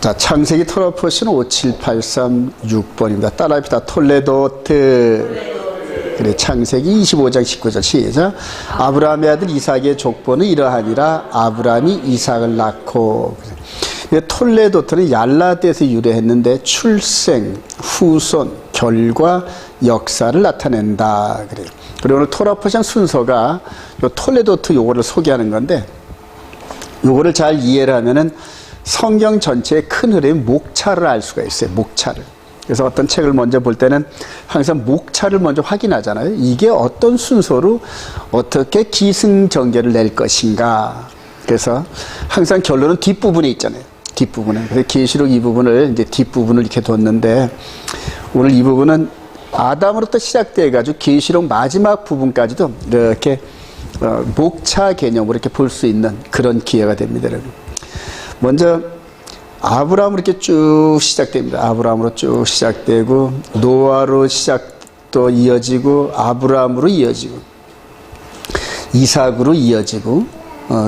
자, 창세기 토라포시는 57836번입니다. 따라합시다. 톨레도트. 그래, 창세기 25장 19절 시작. 아브라함의 아들 이삭의 족보는 이러하니라. 아브라함이 이삭을 낳고. 톨레도트는 얄라드에서 유래했는데 출생, 후손, 결과, 역사를 나타낸다. 그래요. 그리고 오늘 토라포션 순서가 요 톨레도트 요거를 소개하는 건데, 요거를 잘 이해를 하면은 성경 전체의 큰 흐름의 목차를 알 수가 있어요. 목차를. 그래서 어떤 책을 먼저 볼 때는 항상 목차를 먼저 확인하잖아요. 이게 어떤 순서로 어떻게 기승전결을 낼 것인가. 그래서 항상 결론은 뒷부분에 있잖아요. 뒷부분에. 그래서 계시록 이 부분을 이제 뒷부분을 이렇게 뒀는데, 오늘 이 부분은 아담으로부터 시작돼 가지고 계시록 마지막 부분까지도 이렇게 목차 개념으로 이렇게 볼 수 있는 그런 기회가 됩니다, 여러분. 먼저 아브라함으로 이렇게 쭉 시작됩니다. 아브라함으로 쭉 시작되고 노아로 또 이어지고 아브라함으로 이어지고 이삭으로 이어지고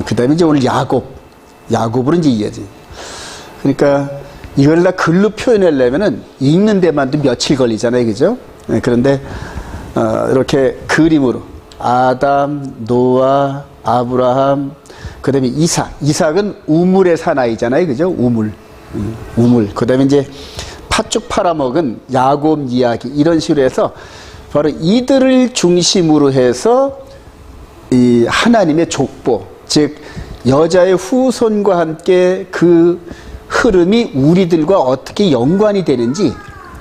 그 다음에 이제 오늘 야곱으로 이제 이어지고. 그러니까 이걸 다 글로 표현하려면은 읽는 데만도 며칠 걸리잖아요, 그죠? 그런데 이렇게 그림으로 아담, 노아, 아브라함, 그 다음에 이삭은 우물의 사나이잖아요, 그죠? 우물. 그 다음에 이제 팥죽 팔아먹은 야곱 이야기, 이런 식으로 해서 바로 이들을 중심으로 해서 이 하나님의 족보, 즉 여자의 후손과 함께 그 흐름이 우리들과 어떻게 연관이 되는지,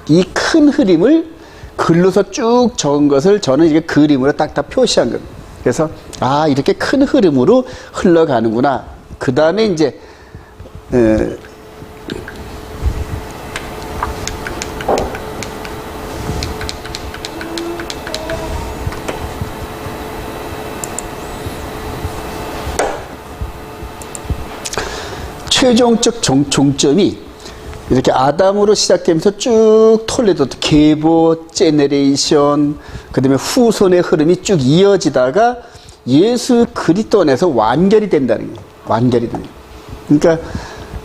이 큰 흐름을 글로서 쭉 적은 것을 저는 이게 그림으로 딱딱 표시한 겁니다. 그래서 이렇게 큰 흐름으로 흘러가는구나. 그 다음에 이제 최종적 종점이 이렇게 아담으로 시작되면서 쭉 톨레도트, 계보, 제네레이션, 그 다음에 후손의 흐름이 쭉 이어지다가 예수 그리스도 안에서 완결이 된다는 거예요. 완결이 된다. 그러니까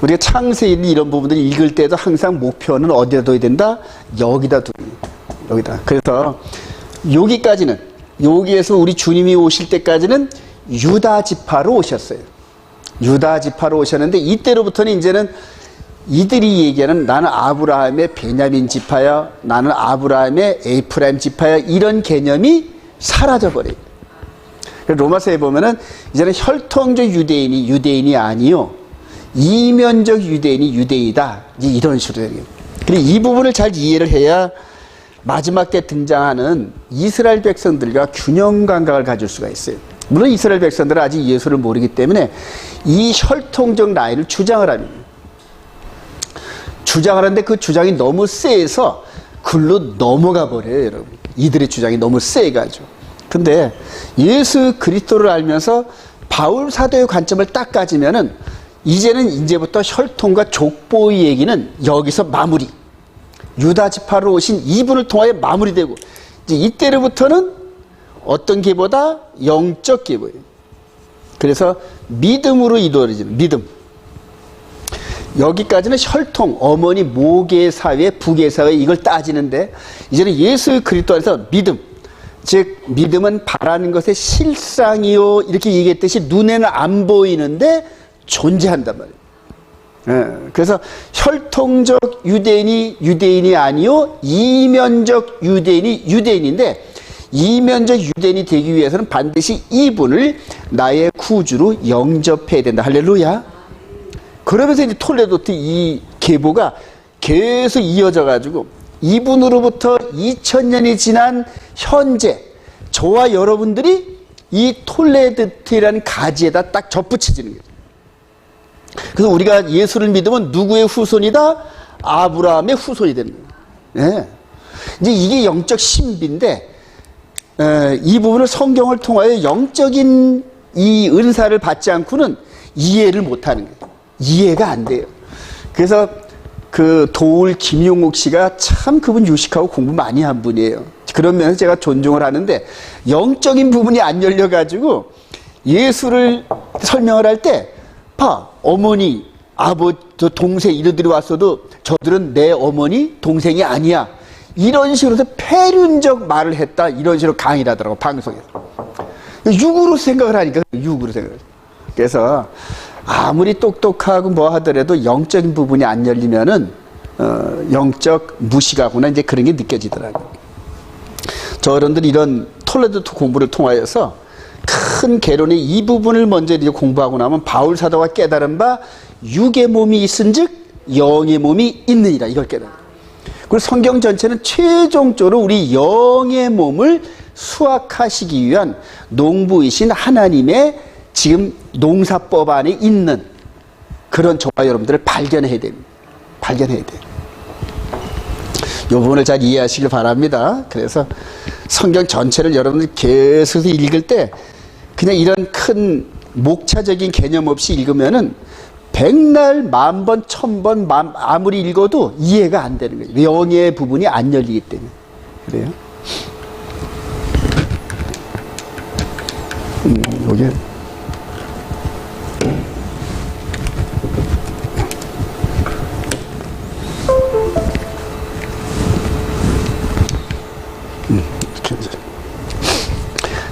우리가 창세기 이런 부분들을 읽을 때도 항상 목표는 어디다 둬야 된다? 여기다 여기다. 그래서 여기까지는, 여기에서 우리 주님이 오실 때까지는 유다 지파로 오셨어요. 유다 지파로 오셨는데, 이때로부터는 이제는 이들이 얘기하는 나는 아브라함의 베냐민 지파야, 나는 아브라함의 에프라임 지파야, 이런 개념이 사라져버려요. 로마서에 보면은 이제는 혈통적 유대인이 아니요, 이면적 유대인이 유대이다, 이제 이런 식으로 돼요. 그리고 이 부분을 잘 이해를 해야 마지막 때 등장하는 이스라엘 백성들과 균형 감각을 가질 수가 있어요. 물론 이스라엘 백성들은 아직 예수를 모르기 때문에 이 혈통적 라인을 주장을 합니다. 주장하는데 그 주장이 너무 세서 글로 넘어가 버려요, 여러분. 이들의 주장이 너무 세가지고. 근데 예수 그리스도를 알면서 바울 사도의 관점을 딱 가지면은 이제부터 혈통과 족보의 얘기는 여기서 마무리. 유다 지파로 오신 이분을 통하여 마무리되고, 이제 이때로부터는 어떤 계보다 영적 계보예요. 그래서 믿음으로 이루어지는 믿음. 여기까지는 혈통, 어머니 모계 사회, 부계 사회, 이걸 따지는데, 이제는 예수 그리스도 안에서 믿음, 즉 믿음은 바라는 것의 실상이요, 이렇게 얘기했듯이 눈에는 안 보이는데 존재한단 말이에요. 그래서 혈통적 유대인이 아니요, 이면적 유대인인데, 이면적 유대인이 되기 위해서는 반드시 이분을 나의 구주로 영접해야 된다. 할렐루야. 그러면서 이제 톨레도트 이 계보가 계속 이어져 가지고 이분으로부터 2000년이 지난 현재 저와 여러분들이 이 톨레도트라는 가지에다 딱 접붙여지는 거예요. 그래서 우리가 예수를 믿으면 누구의 후손이다? 아브라함의 후손이 되는 거예요. 네. 이제 이게 영적 신비인데, 이 부분을 성경을 통하여 영적인 이 은사를 받지 않고는 이해를 못하는 거예요. 이해가 안 돼요. 그래서 그 도울 김용옥 씨가 참 그분 유식하고 공부 많이 한 분이에요. 그런 면에서 제가 존중을 하는데, 영적인 부분이 안 열려가지고 예수를 설명을 할 때, 어머니 저 동생 이들이 왔어도 저들은 내 어머니 동생이 아니야. 이런 식으로 폐륜적 말을 했다. 이런 식으로 강의를 하더라고, 방송에서. 육으로 생각을 하니까, 육으로 생각을. 그래서 아무리 똑똑하고 뭐 하더라도 영적인 부분이 안 열리면은, 영적 무시가구나, 이제 그런 게 느껴지더라고요. 저 어른들이 이런 톨레도 공부를 통하여서 큰 개론의 이 부분을 먼저 이제 공부하고 나면 바울 사도가 깨달은 바 육의 몸이 있은즉 영의 몸이 있느니라, 이걸 깨달아요. 그리고 성경 전체는 최종적으로 우리 영의 몸을 수확하시기 위한 농부이신 하나님의 지금 농사법 안에 있는 그런 저와 여러분들을 발견해야 됩니다. 발견해야 돼요. 이 부분을 잘 이해하시길 바랍니다. 그래서 성경 전체를 여러분들 계속 읽을 때 그냥 이런 큰 목차적인 개념 없이 읽으면은 백날, 만번, 천번 아무리 읽어도 이해가 안 되는 거예요. 영의 부분이 안 열리기 때문에. 그래요? 요게.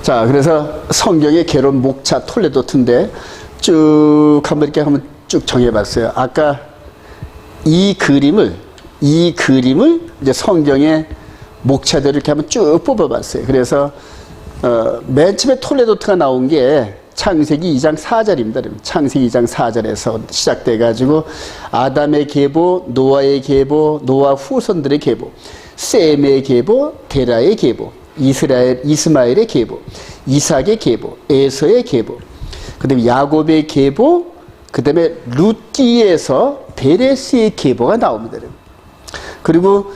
자, 그래서 성경의 개론 목차 톨레도트인데 쭉 한번 이렇게 한번 쭉 정해봤어요. 아까 이 그림을 이제 성경의 목차대로 이렇게 한번 쭉 뽑아봤어요. 그래서 맨 처음에 톨레도트가 나온 게 창세기 2장 4절입니다. 창세기 2장 4절에서 시작돼 가지고 아담의 계보, 노아의 계보, 노아 후손들의 계보, 셈의 계보, 데라의 계보, 이스마엘의 계보, 이삭의 계보, 에서의 계보, 그 다음에 야곱의 계보, 그 다음에 룻기에서 베레스의 계보가 나옵니다. 그리고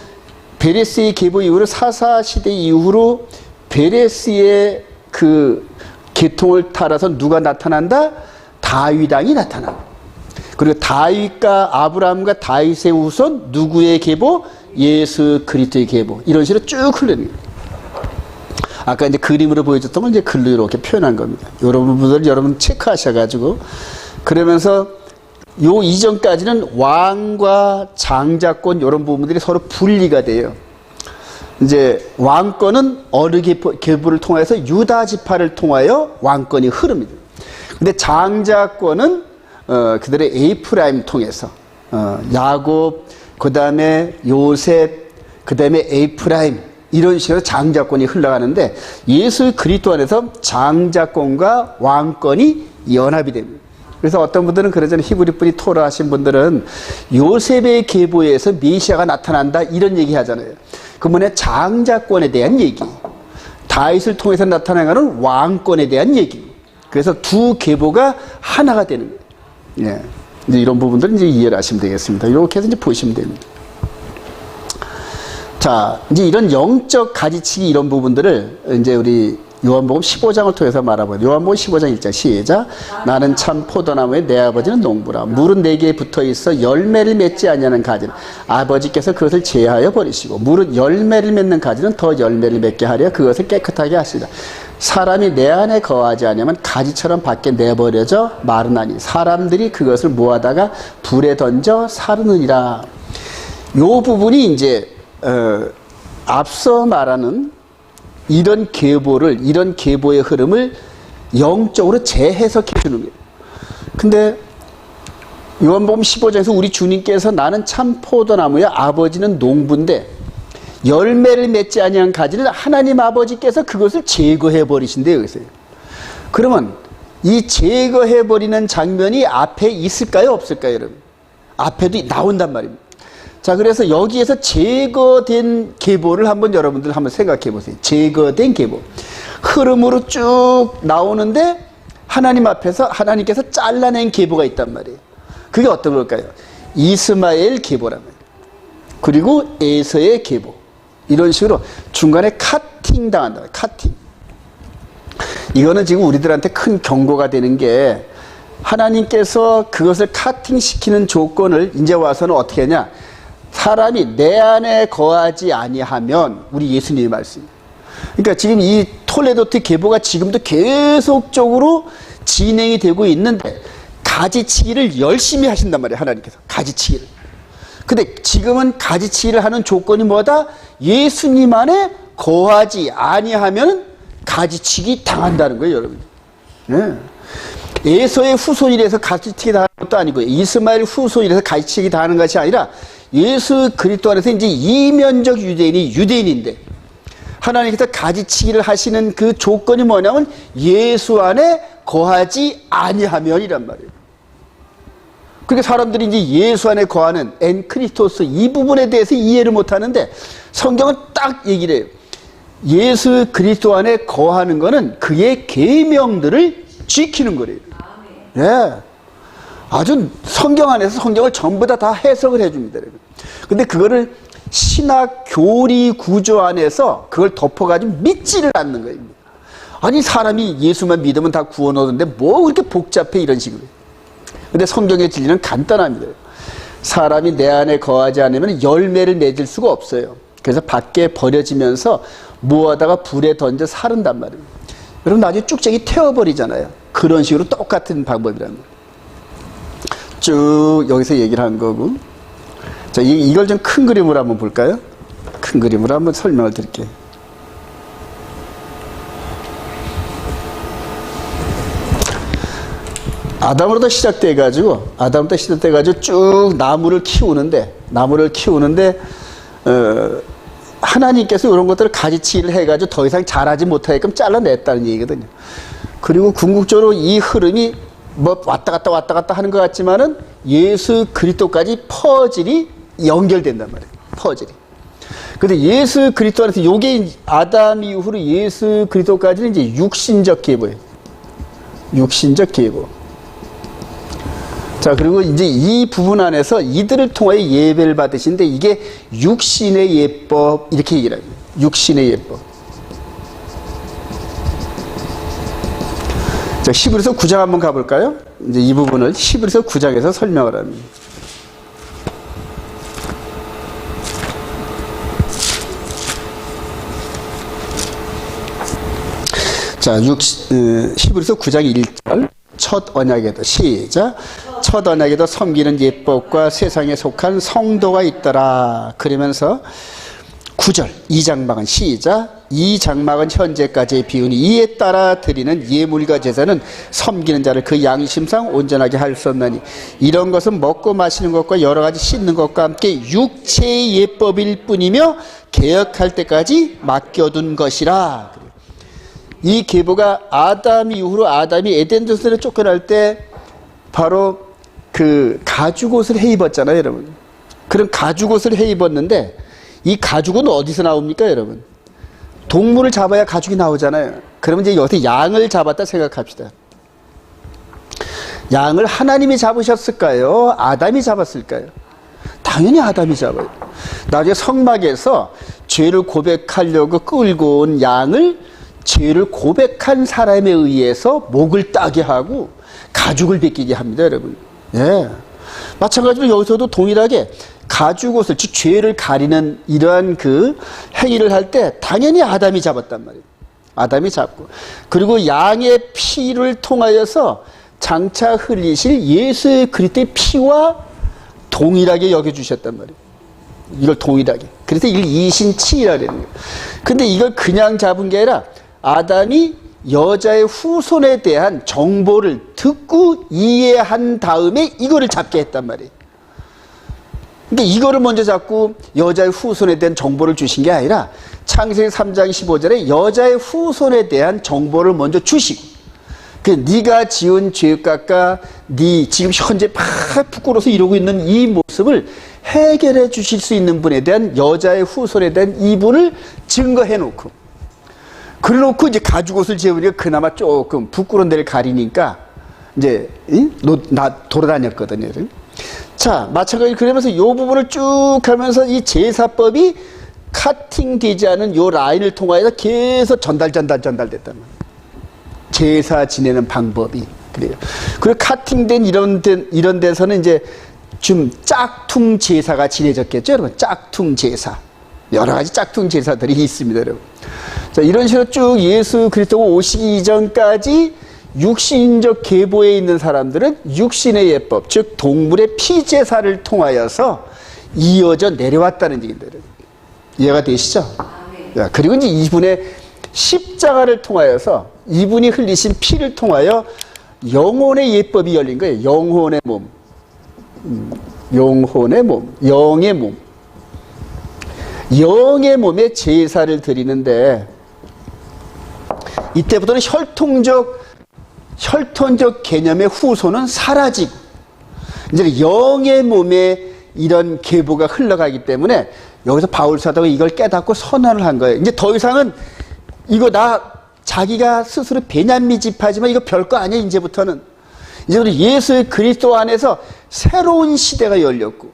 베레스의 계보 이후로 사사시대 이후로 베레스의 그 계통을 따라서 누가 나타난다? 다윗 왕이 나타난다. 그리고 다윗과 아브라함과 다윗의 후손 누구의 계보? 예수 그리스도의 계보. 이런 식으로 쭉 흐르는 거예요. 아까 이제 그림으로 보여줬던 걸 이제 글로 이렇게 표현한 겁니다. 여러분들 여러분 체크하셔가지고 그러면서 요 이전까지는 왕과 장자권 이런 부분들이 서로 분리가 돼요. 이제 왕권은 어느 계보를 통해서 유다 지파를 통하여 왕권이 흐릅니다. 근데 장자권은 그들의 에이프라임 통해서 야곱, 그 다음에 요셉, 그 다음에 에이프라임 이런 식으로 장자권이 흘러가는데 예수 그리스도 안에서 장자권과 왕권이 연합이 됩니다. 그래서 어떤 분들은 그러잖아요. 히브리 분이 토라하신 분들은 요셉의 계보에서 메시아가 나타난다 이런 얘기 하잖아요. 그 뭐냐 장자권에 대한 얘기, 다윗을 통해서 나타나는 왕권에 대한 얘기. 그래서 두 계보가 하나가 되는 거예요. 예. 이제 이런 부분들은 이제 이해를 하시면 되겠습니다. 이렇게 해서 이제 보시면 됩니다. 자, 이제 이런 영적 가지치기 이런 부분들을 이제 우리 요한복음 15장을 통해서 말하고요. 요한복음 15장 1장 시작. 나는 참 포도나무에 내 아버지는 농부라. 물은 내게 붙어 있어 열매를 맺지 아니하는 가지는 아버지께서 그것을 제하여 버리시고 물은 열매를 맺는 가지는 더 열매를 맺게 하려 그것을 깨끗하게 하시라. 사람이 내 안에 거하지 않으면 가지처럼 밖에 내버려져 마르나니 사람들이 그것을 모아다가 불에 던져 사르느니라. 요 부분이 이제 앞서 말하는 이런 계보의 흐름을 영적으로 재해석해 주는 거예요. 근데 요한복음 15장에서 우리 주님께서 나는 참 포도나무야 아버지는 농부인데 열매를 맺지 아니한 가지는 하나님 아버지께서 그것을 제거해 버리신대요. 여기서. 그러면 이 제거해 버리는 장면이 앞에 있을까요? 없을까요? 여러분? 앞에도 나온단 말입니다. 자, 그래서 여기에서 제거된 계보를 한번 여러분들 한번 생각해 보세요. 제거된 계보. 흐름으로 쭉 나오는데 하나님 앞에서 하나님께서 잘라낸 계보가 있단 말이에요. 그게 어떤 걸까요? 이스마엘 계보란 말이에요. 그리고 에서의 계보. 이런 식으로 중간에 카팅 당한다. 카팅. 이거는 지금 우리들한테 큰 경고가 되는 게 하나님께서 그것을 카팅시키는 조건을 이제 와서는 어떻게 하냐? 사람이 내 안에 거하지 아니하면 우리 예수님의 말씀. 그러니까 지금 이 톨레도트 계보가 지금도 계속적으로 진행이 되고 있는데 가지치기를 열심히 하신단 말이에요. 하나님께서 가지치기를. 근데 지금은 가지치기를 하는 조건이 뭐다? 예수님 안에 거하지 아니하면 가지치기 당한다는 거예요, 여러분. 네. 에서의 후손이라서 가지치기 당하는 것도 아니고 이스마엘 후손이라서 가지치기 당하는 것이 아니라 예수 그리스도 안에서 이제 이면적 유대인이 유대인인데 하나님께서 가지치기를 하시는 그 조건이 뭐냐면 예수 안에 거하지 아니하면이란 말이에요. 그러니까 사람들이 이제 예수 안에 거하는 엔크리스토스 이 부분에 대해서 이해를 못하는데 성경은 딱 얘기를 해요. 예수 그리스도 안에 거하는 거는 그의 계명들을 지키는 거래요. 예. 아주 성경 안에서 성경을 전부 다 해석을 해줍니다. 근데 그거를 신학 교리 구조 안에서 그걸 덮어가지고 믿지를 않는 거예요. 아니 사람이 예수만 믿으면 다 구원 얻는데 뭐 그렇게 복잡해 이런 식으로. 근데 성경의 진리는 간단합니다. 사람이 내 안에 거하지 않으면 열매를 맺을 수가 없어요. 그래서 밖에 버려지면서 모아다가 불에 던져 사른단 말이에요. 여러분 나중에 쭉쟁이 태워버리잖아요. 그런 식으로 똑같은 방법이란 말이에요. 쭉 여기서 얘기를 한 거고. 자, 이걸 좀 큰 그림으로 한번 볼까요? 큰 그림으로 한번 설명을 드릴게요. 아담으로부터 시작돼가지고 쭉 나무를 키우는데 하나님께서 이런 것들을 가지치기를 해가지고 더 이상 자라지 못하게끔 잘라냈다는 얘기거든요. 그리고 궁극적으로 이 흐름이 뭐 왔다 갔다 하는 것 같지만은 예수 그리스도까지 퍼즐이 연결된단 말이에요. 퍼즐이. 근데 예수 그리스도 안에서 요게 아담 이후로 예수 그리스도까지는 이제 육신적 계보예요. 육신적 계보. 자, 그리고 이제 이 부분 안에서 이들을 통하여 예배를 받으신데 이게 육신의 예법 이렇게 얘기를 합니다. 육신의 예법. 자, 히브리서 9장 한번 가볼까요? 이제 이 부분을 히브리서 9장에서 설명을 합니다. 자, 히브리서 9장 1절. 첫 언약에도 시작. 첫 언약에도 섬기는 예법과 세상에 속한 성도가 있더라. 그러면서 9절 이 장막은 시작. 이 장막은 현재까지의 비우니 이에 따라 드리는 예물과 제사는 섬기는 자를 그 양심상 온전하게 할 수 없나니 이런 것은 먹고 마시는 것과 여러 가지 씻는 것과 함께 육체의 예법일 뿐이며 개혁할 때까지 맡겨둔 것이라. 이 계보가 아담 이후로 아담이 에덴 동산에 쫓겨날 때 바로 그 가죽옷을 해 입었잖아요, 여러분. 그런 가죽옷을 해 입었는데 이 가죽은 어디서 나옵니까, 여러분? 동물을 잡아야 가죽이 나오잖아요. 그러면 이제 여기서 양을 잡았다 생각합시다. 양을 하나님이 잡으셨을까요? 아담이 잡았을까요? 당연히 아담이 잡아요. 나중에 성막에서 죄를 고백하려고 끌고 온 양을 죄를 고백한 사람에 의해서 목을 따게 하고 가죽을 벗기게 합니다, 여러분. 예. 마찬가지로 여기서도 동일하게 가죽옷을, 즉 죄를 가리는 이러한 그 행위를 할 때 당연히 아담이 잡았단 말이에요. 아담이 잡고. 그리고 양의 피를 통하여서 장차 흘리실 예수 그리스도의 피와 동일하게 여겨주셨단 말이에요. 이걸 동일하게. 그래서 이걸 이신치이라 그러는 거예요. 근데 이걸 그냥 잡은 게 아니라 아담이 여자의 후손에 대한 정보를 듣고 이해한 다음에 이거를 잡게 했단 말이에요. 그러니까 이거를 먼저 잡고 여자의 후손에 대한 정보를 주신 게 아니라 창세기 3장 15절에 여자의 후손에 대한 정보를 먼저 주시고 그 네가 지은 죄값과 네 지금 현재 막 부끄러워서 이러고 있는 이 모습을 해결해 주실 수 있는 분에 대한 여자의 후손에 대한 이분을 증거해 놓고 그래놓고 이제 가죽옷을 재우니까 그나마 조금 부끄러운 데를 가리니까 이제 나 돌아다녔거든요. 자, 마찬가지로 그러면서 이 부분을 쭉 하면서 이 제사법이 카팅되지 않은 이 라인을 통하여서 계속 전달됐단 말이에요. 제사 지내는 방법이 그래요. 그리고 카팅된 이런 데서는 이제 좀 짝퉁 제사가 지내졌겠죠, 여러분. 짝퉁 제사. 여러 가지 짝퉁 제사들이 있습니다, 여러분. 자, 이런 식으로 쭉 예수 그리스도가 오시기 이전까지 육신적 계보에 있는 사람들은 육신의 예법, 즉 동물의 피제사를 통하여서 이어져 내려왔다는 얘기인데, 이해가 되시죠? 자, 그리고 이제 이분의 십자가를 통하여서 이분이 흘리신 피를 통하여 영혼의 예법이 열린 거예요. 영혼의 몸, 영혼의 몸, 영의 몸, 영의 몸에 제사를 드리는데, 이때부터는 혈통적 개념의 후손은 사라지고 이제 영의 몸에 이런 계보가 흘러가기 때문에 여기서 바울 사도가 이걸 깨닫고 선언을 한 거예요. 이제 더 이상은 이거 자기가 스스로 베냐민 지파지만 이거 별거 아니야. 이제부터는 예수 그리스도 안에서 새로운 시대가 열렸고,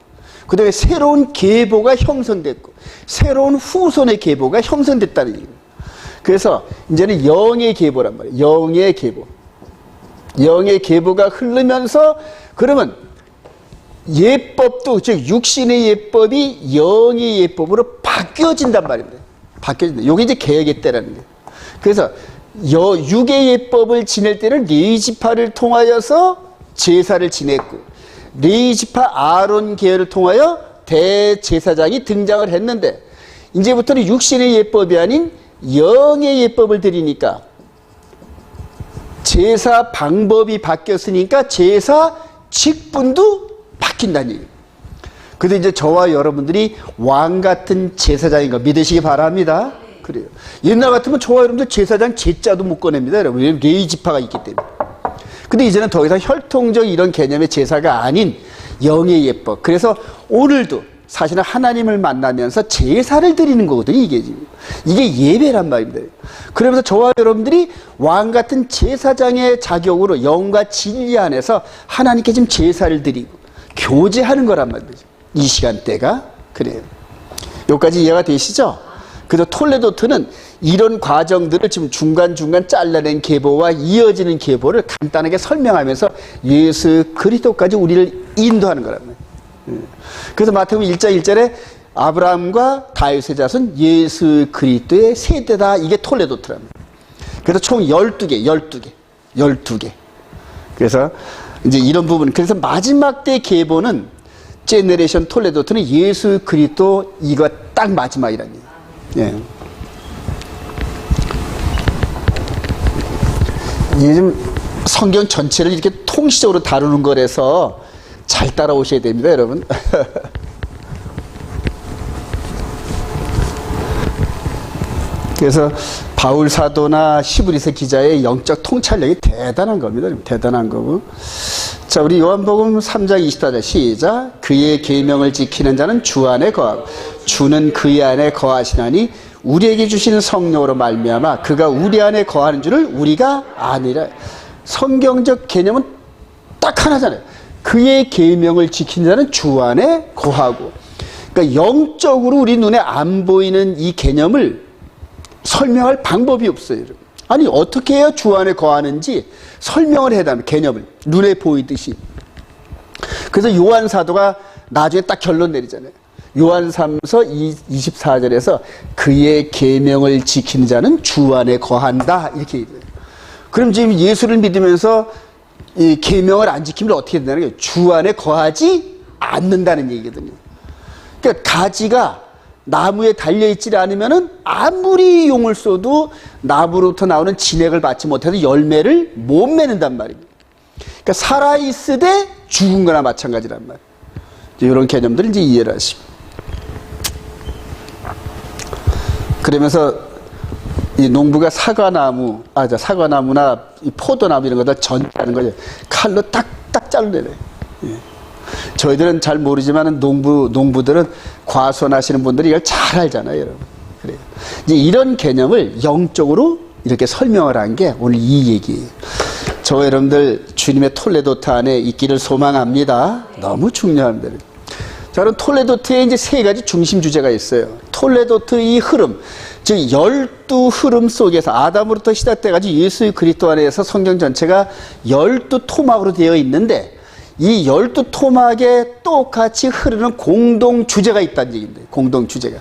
그 다음에 새로운 계보가 형성됐고, 새로운 후손의 계보가 형성됐다는 얘기입니다. 그래서 이제는 영의 계보란 말이에요. 영의 계보. 영의 계보가 흐르면서, 그러면 예법도, 즉 육신의 예법이 영의 예법으로 바뀌어진단 말입니다. 바뀌어진다. 이게 이제 개혁의 때라는 거예요. 그래서 육의 예법을 지낼 때는 레위지파를 통하여서 제사를 지냈고, 레위지파 아론 계열을 통하여 대제사장이 등장을 했는데, 이제부터는 육신의 예법이 아닌 영의 예법을 드리니까 제사 방법이 바뀌었으니까 제사 직분도 바뀐다는 얘기예요. 그래서 이제 저와 여러분들이 왕 같은 제사장인 거 믿으시기 바랍니다. 그래요. 옛날 같으면 저와 여러분들 제사장 제자도 못 꺼냅니다. 여러분. 왜냐면 레위지파가 있기 때문에. 근데 이제는 더 이상 혈통적 이런 개념의 제사가 아닌 영의 예법. 그래서 오늘도 사실은 하나님을 만나면서 제사를 드리는 거거든요. 이게 예배란 말입니다. 그러면서 저와 여러분들이 왕 같은 제사장의 자격으로 영과 진리 안에서 하나님께 지금 제사를 드리고 교제하는 거란 말이죠. 이 시간대가. 그래요. 여기까지 이해가 되시죠? 그래서 톨레도트는 이런 과정들을 지금 중간중간 잘라낸 계보와 이어지는 계보를 간단하게 설명하면서 예수 그리스도까지 우리를 인도하는 거란 말이에요. 그래서 마태복음 1장 1절에 아브라함과 다윗의 자손 예수 그리스도의 세대다. 이게 톨레도트랍니다. 그래서 총 12개. 그래서 이제 이런 부분. 그래서 마지막 때 계보는 제너레이션 톨레도트는 예수 그리스도 이거 딱 마지막이라는 얘기예요. 예. 이게 좀 성경 전체를 이렇게 통시적으로 다루는 거라서 잘 따라오셔야 됩니다, 여러분. 그래서 바울 사도나 히브리서 기자의 영적 통찰력이 대단한 겁니다. 대단한 거고. 자, 우리 요한복음 3장 24절 시작. 그의 계명을 지키는 자는 주 안에 거하고 주는 그의 안에 거하시나니 우리에게 주시는 성령으로 말미암아 그가 우리 안에 거하는 줄을 우리가 아니라. 성경적 개념은 딱 하나잖아요. 그의 계명을 지키는 자는 주 안에 거하고. 그러니까 영적으로 우리 눈에 안 보이는 이 개념을 설명할 방법이 없어요. 아니 어떻게 해야 주 안에 거하는지 설명을 해야 합니다. 개념을 눈에 보이듯이. 그래서 요한 사도가 나중에 딱 결론 내리잖아요. 요한 3서 24절에서 그의 계명을 지키는 자는 주 안에 거한다 이렇게 얘기해요. 그럼 지금 예수를 믿으면서 이 계명을 안 지키면 어떻게 된다는 거예요? 주 안에 거하지 않는다는 얘기거든요. 그러니까 가지가 나무에 달려있지 않으면은 아무리 용을 쏘도 나무로부터 나오는 진액을 받지 못해서 열매를 못 맺는단 말입니다. 그러니까 살아있으되 죽은 거나 마찬가지란 말이에요. 이런 개념들을 이제 이해를 하시고. 그러면서 이 농부가 사과나무나 이 포도나무 이런 거다 전하는 거죠. 칼로 딱딱 잘라내요. 예. 저희들은 잘 모르지만 농부들은 과수원하시는 분들이 이걸 잘 알잖아요, 여러분. 그래요. 이제 이런 개념을 영적으로 이렇게 설명을 한 게 오늘 이 얘기예요. 저 여러분들 주님의 톨레도트 안에 있기를 소망합니다. 너무 중요합니다. 자, 그럼 톨레도트에 이제 세 가지 중심 주제가 있어요. 톨레도트 이 흐름, 즉 12흐름 속에서 아담으로부터 시작돼가지고 예수 그리스도 안에서 성경 전체가 12토막으로 되어 있는데 이 12토막에 똑같이 흐르는 공동 주제가 있다는 얘기인데, 공동 주제가.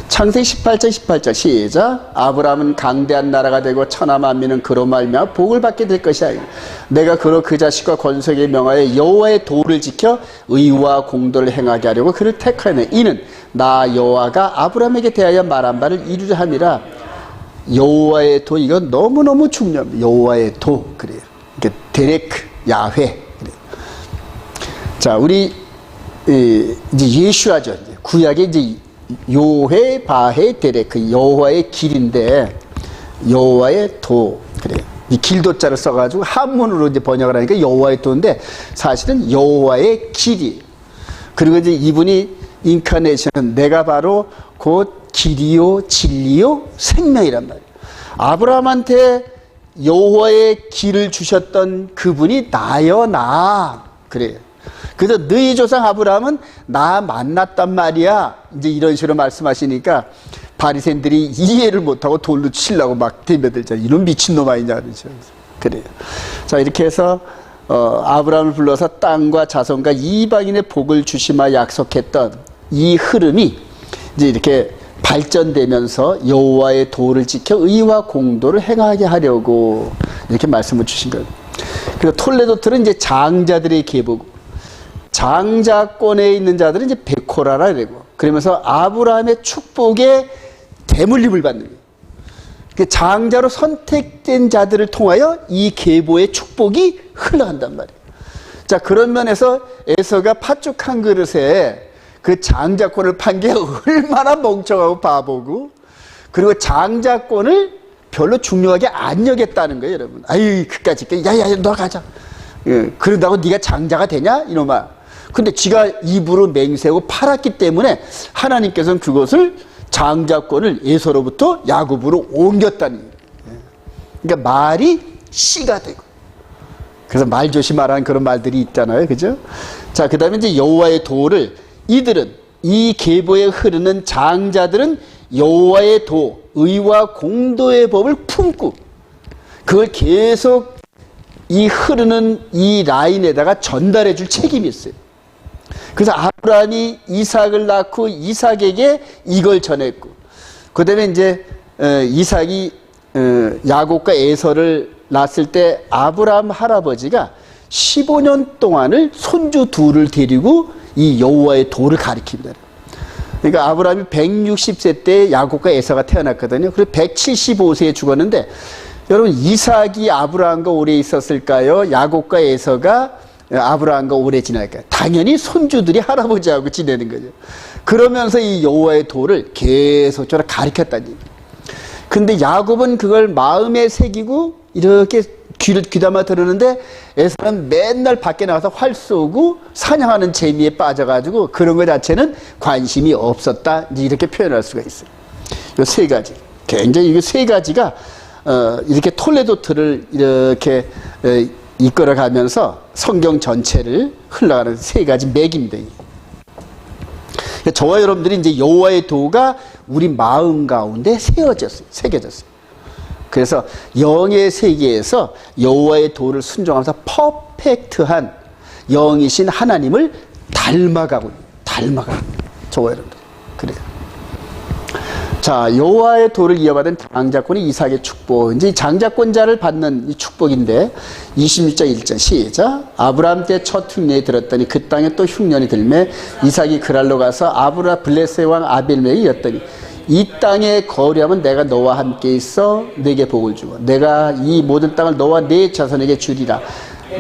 창세기 18장 시작. 아브라함은 강대한 나라가 되고 천하 만민은 그로 말미암아 복을 받게 될 것이야. 내가 그로 그 자식과 권속에 명하여 여호와의 도를 지켜 의와 공도를 행하게 하려고 그를 택하였네. 이는 나 여호와가 아브라함에게 대하여 말한 바를 이루려 함이라. 여호와의 도, 이건 너무너무 중요합니다. 여호와의 도, 그래요. 이게 데레크, 야훼. 그래요. 자, 우리 이제 예수아죠. 구약에 이제 요훼, 바훼, 데레크, 여호와의 길인데 여호와의 도, 그래요. 이 길도자를 써가지고 한문으로 이제 번역을 하니까 여호와의 도인데 사실은 여호와의 길이. 그리고 이제 이분이 인카네이션은 내가 바로 곧 길이요 진리요 생명이란 말이에요. 아브라함한테 여호와의 길을 주셨던 그분이 나여 나, 그래요. 그래서 너희 조상 아브라함은 나 만났단 말이야. 이제 이런 식으로 말씀하시니까 바리새인들이 이해를 못하고 돌로 치려고 막 대며들잖아요. 이런 미친놈 아니냐 그러죠. 그래요. 자, 이렇게 해서 아브라함을 불러서 땅과 자손과 이방인의 복을 주시마 약속했던 이 흐름이 이제 이렇게 발전되면서 여호와의 도를 지켜 의와 공도를 행하게 하려고 이렇게 말씀을 주신 거예요. 그리고 톨레도틀은 이제 장자들의 계보고 장자권에 있는 자들은 이제 베코라라 그러고, 그러면서 아브라함의 축복에 대물림을 받는 거예요. 장자로 선택된 자들을 통하여 이 계보의 축복이 흘러간단 말이에요. 자, 그런 면에서 에서가 팥죽 한 그릇에 그 장자권을 판 게 얼마나 멍청하고 바보고, 그리고 장자권을 별로 중요하게 안 여겼다는 거예요, 여러분. 아유, 그까짓 게, 야야, 너 가자. 예, 그런다고 네가 장자가 되냐, 이놈아. 근데 지가 입으로 맹세하고 팔았기 때문에 하나님께서는 그것을 장자권을 에서로부터 야곱으로 옮겼다는 거예요. 그러니까 말이 씨가 되고, 그래서 말 조심하라는 그런 말들이 있잖아요, 그죠? 자, 그 다음에 이제 여호와의 도를, 이들은 이 계보에 흐르는 장자들은 여호와의 도, 의와 공도의 법을 품고 그걸 계속 이 흐르는 이 라인에다가 전달해 줄 책임이 있어요. 그래서 아브라함이 이삭을 낳고 이삭에게 이걸 전했고, 그 다음에 이제 이삭이 야곱과 에서를 낳았을 때 아브라함 할아버지가 15년 동안을 손주 둘을 데리고 이 여호와의 도를 가리킵니다. 그러니까 아브라함이 160세 때 야곱과 에서가 태어났거든요. 그리고 175세에 죽었는데, 여러분, 이삭이 아브라함과 오래 있었을까요? 야곱과 에서가 아브라함과 오래 지낼까요? 당연히 손주들이 할아버지하고 지내는 거죠. 그러면서 이 여호와의 도를 계속 저를 가르쳤다는 얘기예요. 근데 야곱은 그걸 마음에 새기고 이렇게 귀를 귀담아 들으는데 에서는 맨날 밖에 나가서 활 쏘고 사냥하는 재미에 빠져가지고 그런 것 자체는 관심이 없었다, 이렇게 표현할 수가 있어요. 이 세 가지, 굉장히 이 세 가지가 이렇게 톨레도틀을 이렇게 이끌어가면서 성경 전체를 흘러가는 세 가지 맥입니다. 저와 여러분들이 이제 여호와의 도가 우리 마음 가운데 새겨졌어요. 그래서 영의 세계에서 여호와의 도를 순종하면서 퍼펙트한 영이신 하나님을 닮아가고 저와 여러분들 그래요. 자, 여호와의 도를 이어받은 장자권이 이삭의 축복. 이제 장자권자를 받는 이 축복인데 26장 1절 시작. 아브라함 때 첫 흉년이 들었더니 그 땅에 또 흉년이 들매 이삭이 그랄로 가서 블레셋 왕 아벨멜에게 이었더니 이 땅에 거류하면 내가 너와 함께 있어 내게 복을 주고 내가 이 모든 땅을 너와 네 자손에게 주리라.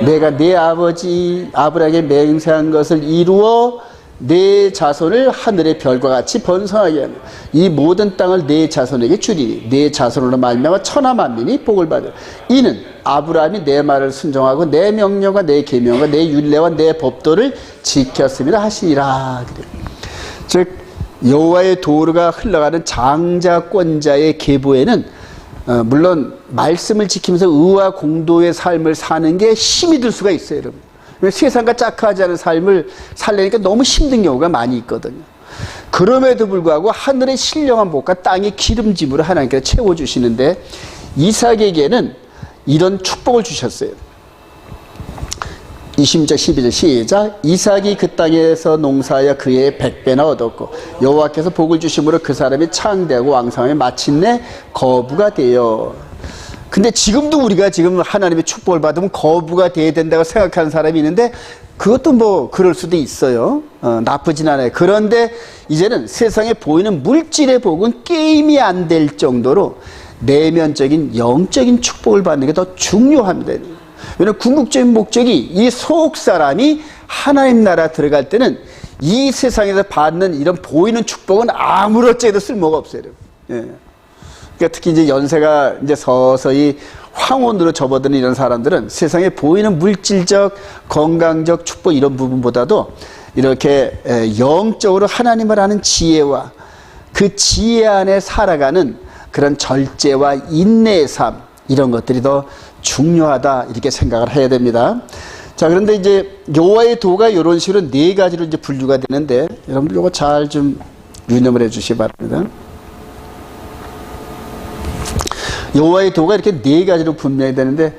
내가 네 아버지 아브라함에게 맹세한 것을 이루어 네 자손을 하늘의 별과 같이 번성하게 하며 이 모든 땅을 네 자손에게 주리니 네 자손으로 말미암아 천하 만민이 복을 받으라. 이는 아브라함이 내 말을 순종하고 내 명령과 내 계명과 내 율례와 내 법도를 지켰음이라 하시니라. 즉 여호와의 도가 흘러가는 장자권자의 계보에는 물론 말씀을 지키면서 의와 공도의 삶을 사는 게 힘이 들 수가 있어요, 여러분. 세상과 짝하지 않은 삶을 살려니까 너무 힘든 경우가 많이 있거든요. 그럼에도 불구하고 하늘의 신령한 복과 땅의 기름짐으로 하나님께서 채워주시는데 이삭에게는 이런 축복을 주셨어요. 20절 12절 시작. 이삭이 그 땅에서 농사하여 그의 100배나 얻었고 여호와께서 복을 주심으로 그 사람이 창대하고 왕성하며 마침내 거부가 되어. 근데 지금도 우리가 지금 하나님의 축복을 받으면 거부가 돼야 된다고 생각하는 사람이 있는데 그것도 뭐 그럴 수도 있어요. 나쁘진 않아요. 그런데 이제는 세상에 보이는 물질의 복은 게임이 안 될 정도로 내면적인 영적인 축복을 받는 게 더 중요합니다. 왜냐하면 궁극적인 목적이 이 속 사람이 하나님 나라 들어갈 때는 이 세상에서 받는 이런 보이는 축복은 아무렇지도 쓸모가 없어요. 예. 그러니까 특히 이제 연세가 이제 서서히 황혼으로 접어드는 이런 사람들은 세상에 보이는 물질적, 건강적 축복 이런 부분보다도 이렇게 영적으로 하나님을 아는 지혜와 그 지혜 안에 살아가는 그런 절제와 인내의 삶 이런 것들이 더 중요하다 이렇게 생각을 해야 됩니다. 자, 그런데 이제 여호와의 도가 이런 식으로 네 가지로 이제 분류가 되는데 여러분들 이거 잘 좀 유념을 해 주시기 바랍니다. 여호와의 도가 이렇게 네 가지로 분명히 되는데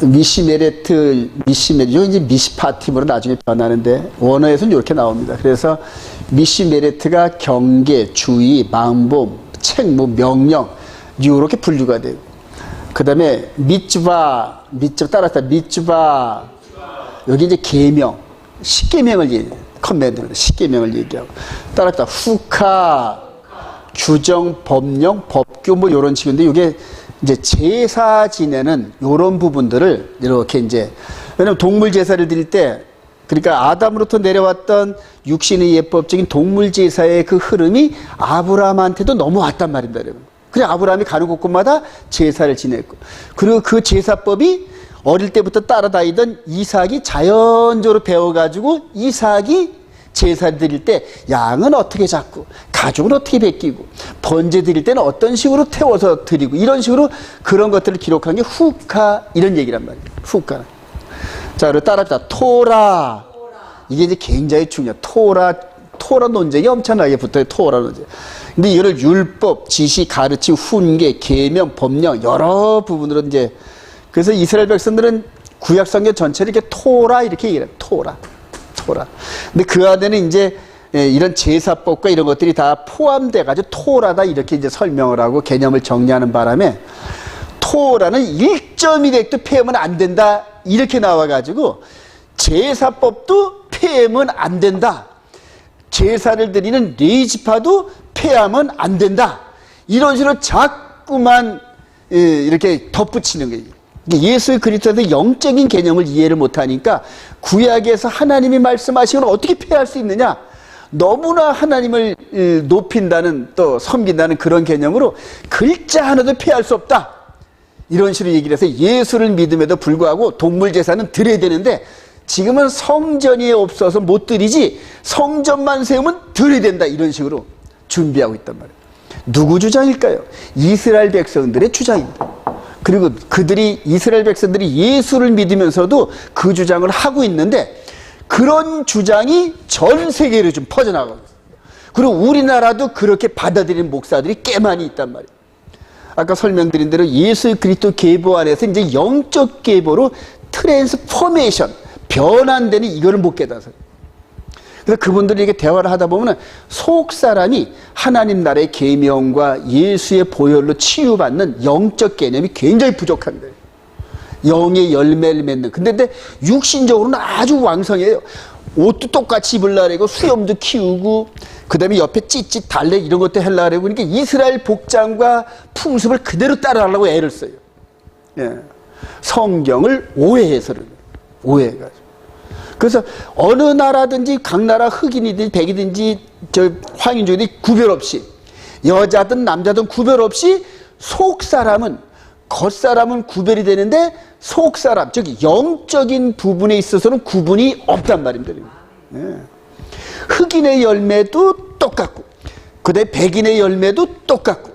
미시메레트, 이거 이제 미시파팀으로 나중에 변하는데 원어에서는 이렇게 나옵니다. 그래서 미시메레트가 경계, 주의, 망범, 책무, 명령 이렇게 분류가 돼요. 그 다음에 미츠바 따라서 미츠바 여기 이제 계명, 십계명을 얘기해요. 컨벤트는 십계명을 얘기하고 따라서 후카 규정, 법령, 법규 뭐 이런 식인데 이게 이제 제사 지내는 이런 부분들을 이렇게 이제 왜냐면 동물 제사를 드릴 때 그러니까 아담으로부터 내려왔던 육신의 예법적인 동물 제사의 그 흐름이 아브라함한테도 넘어왔단 말입니다. 그래 아브라함이 가는 곳곳마다 제사를 지냈고 그리고 그 제사법이 어릴 때부터 따라다니던 이삭이 자연적으로 배워가지고 이삭이 제사를 드릴 때 양은 어떻게 잡고 가죽은 어떻게 베끼고 번제 드릴 때는 어떤 식으로 태워서 드리고 이런 식으로 그런 것들을 기록한 게 후카 이런 얘기란 말이에요. 후카. 자, 그리고 따라합니다. 토라. 이게 이제 굉장히 중요해요. 토라 논쟁이 엄청나게 붙어요. 토라 논쟁. 근데 이거를 율법, 지시, 가르침, 훈계, 계명, 법령 여러 부분으로 이제 그래서 이스라엘 백성들은 구약 성경 전체를 이렇게 토라 이렇게 얘기해요. 토라. 근데 그 안에는 이제 이런 제사법과 이런 것들이 다 포함돼 가지고 토라다 이렇게 이제 설명을 하고 개념을 정리하는 바람에 토라는 1.1획도 폐하면 안 된다 이렇게 나와 가지고 제사법도 폐하면 안 된다. 제사를 드리는 레위지파도 폐하면 안 된다. 이런 식으로 자꾸만 이렇게 덧붙이는 거예요. 예수 그리스도의 영적인 개념을 이해를 못하니까 구약에서 하나님이 말씀하시는 걸 어떻게 폐할 수 있느냐? 너무나 하나님을 높인다는 또 섬긴다는 그런 개념으로 글자 하나도 폐할 수 없다. 이런 식으로 얘기를 해서 예수를 믿음에도 불구하고 동물 제사는 드려야 되는데 지금은 성전이 없어서 못 드리지 성전만 세우면 드려야 된다. 이런 식으로 준비하고 있단 말이에요. 누구 주장일까요? 이스라엘 백성들의 주장입니다. 그리고 그들이 이스라엘 백성들이 예수를 믿으면서도 그 주장을 하고 있는데 그런 주장이 전 세계로 좀 퍼져나가고 있어요. 그리고 우리나라도 그렇게 받아들이는 목사들이 꽤 많이 있단 말이에요. 아까 설명드린 대로 예수 그리스도 계보 안에서 이제 영적 계보로 트랜스포메이션 변환되는 이거를 못 깨닫아요. 그래서 그분들이 이렇게 대화를 하다 보면 속 사람이 하나님 나라의 계명과 예수의 보혈로 치유받는 영적 개념이 굉장히 부족한 거예요. 영의 열매를 맺는. 근데 육신적으로는 아주 왕성해요. 옷도 똑같이 입으려고 수염도 키우고 그 다음에 옆에 찌찌 달래 이런 것도 하려고 그러니까 이스라엘 복장과 풍습을 그대로 따라하려고 애를 써요. 예. 성경을 오해해서는 오해해가지고. 그래서 어느 나라든지 각 나라 흑인이든지 백이든지 저 황인종이든지 구별 없이 여자든 남자든 구별 없이 속 사람은 겉사람은 구별이 되는데 속 사람 즉 영적인 부분에 있어서는 구분이 없단 말입니다. 예. 흑인의 열매도 똑같고 그 다음에 백인의 열매도 똑같고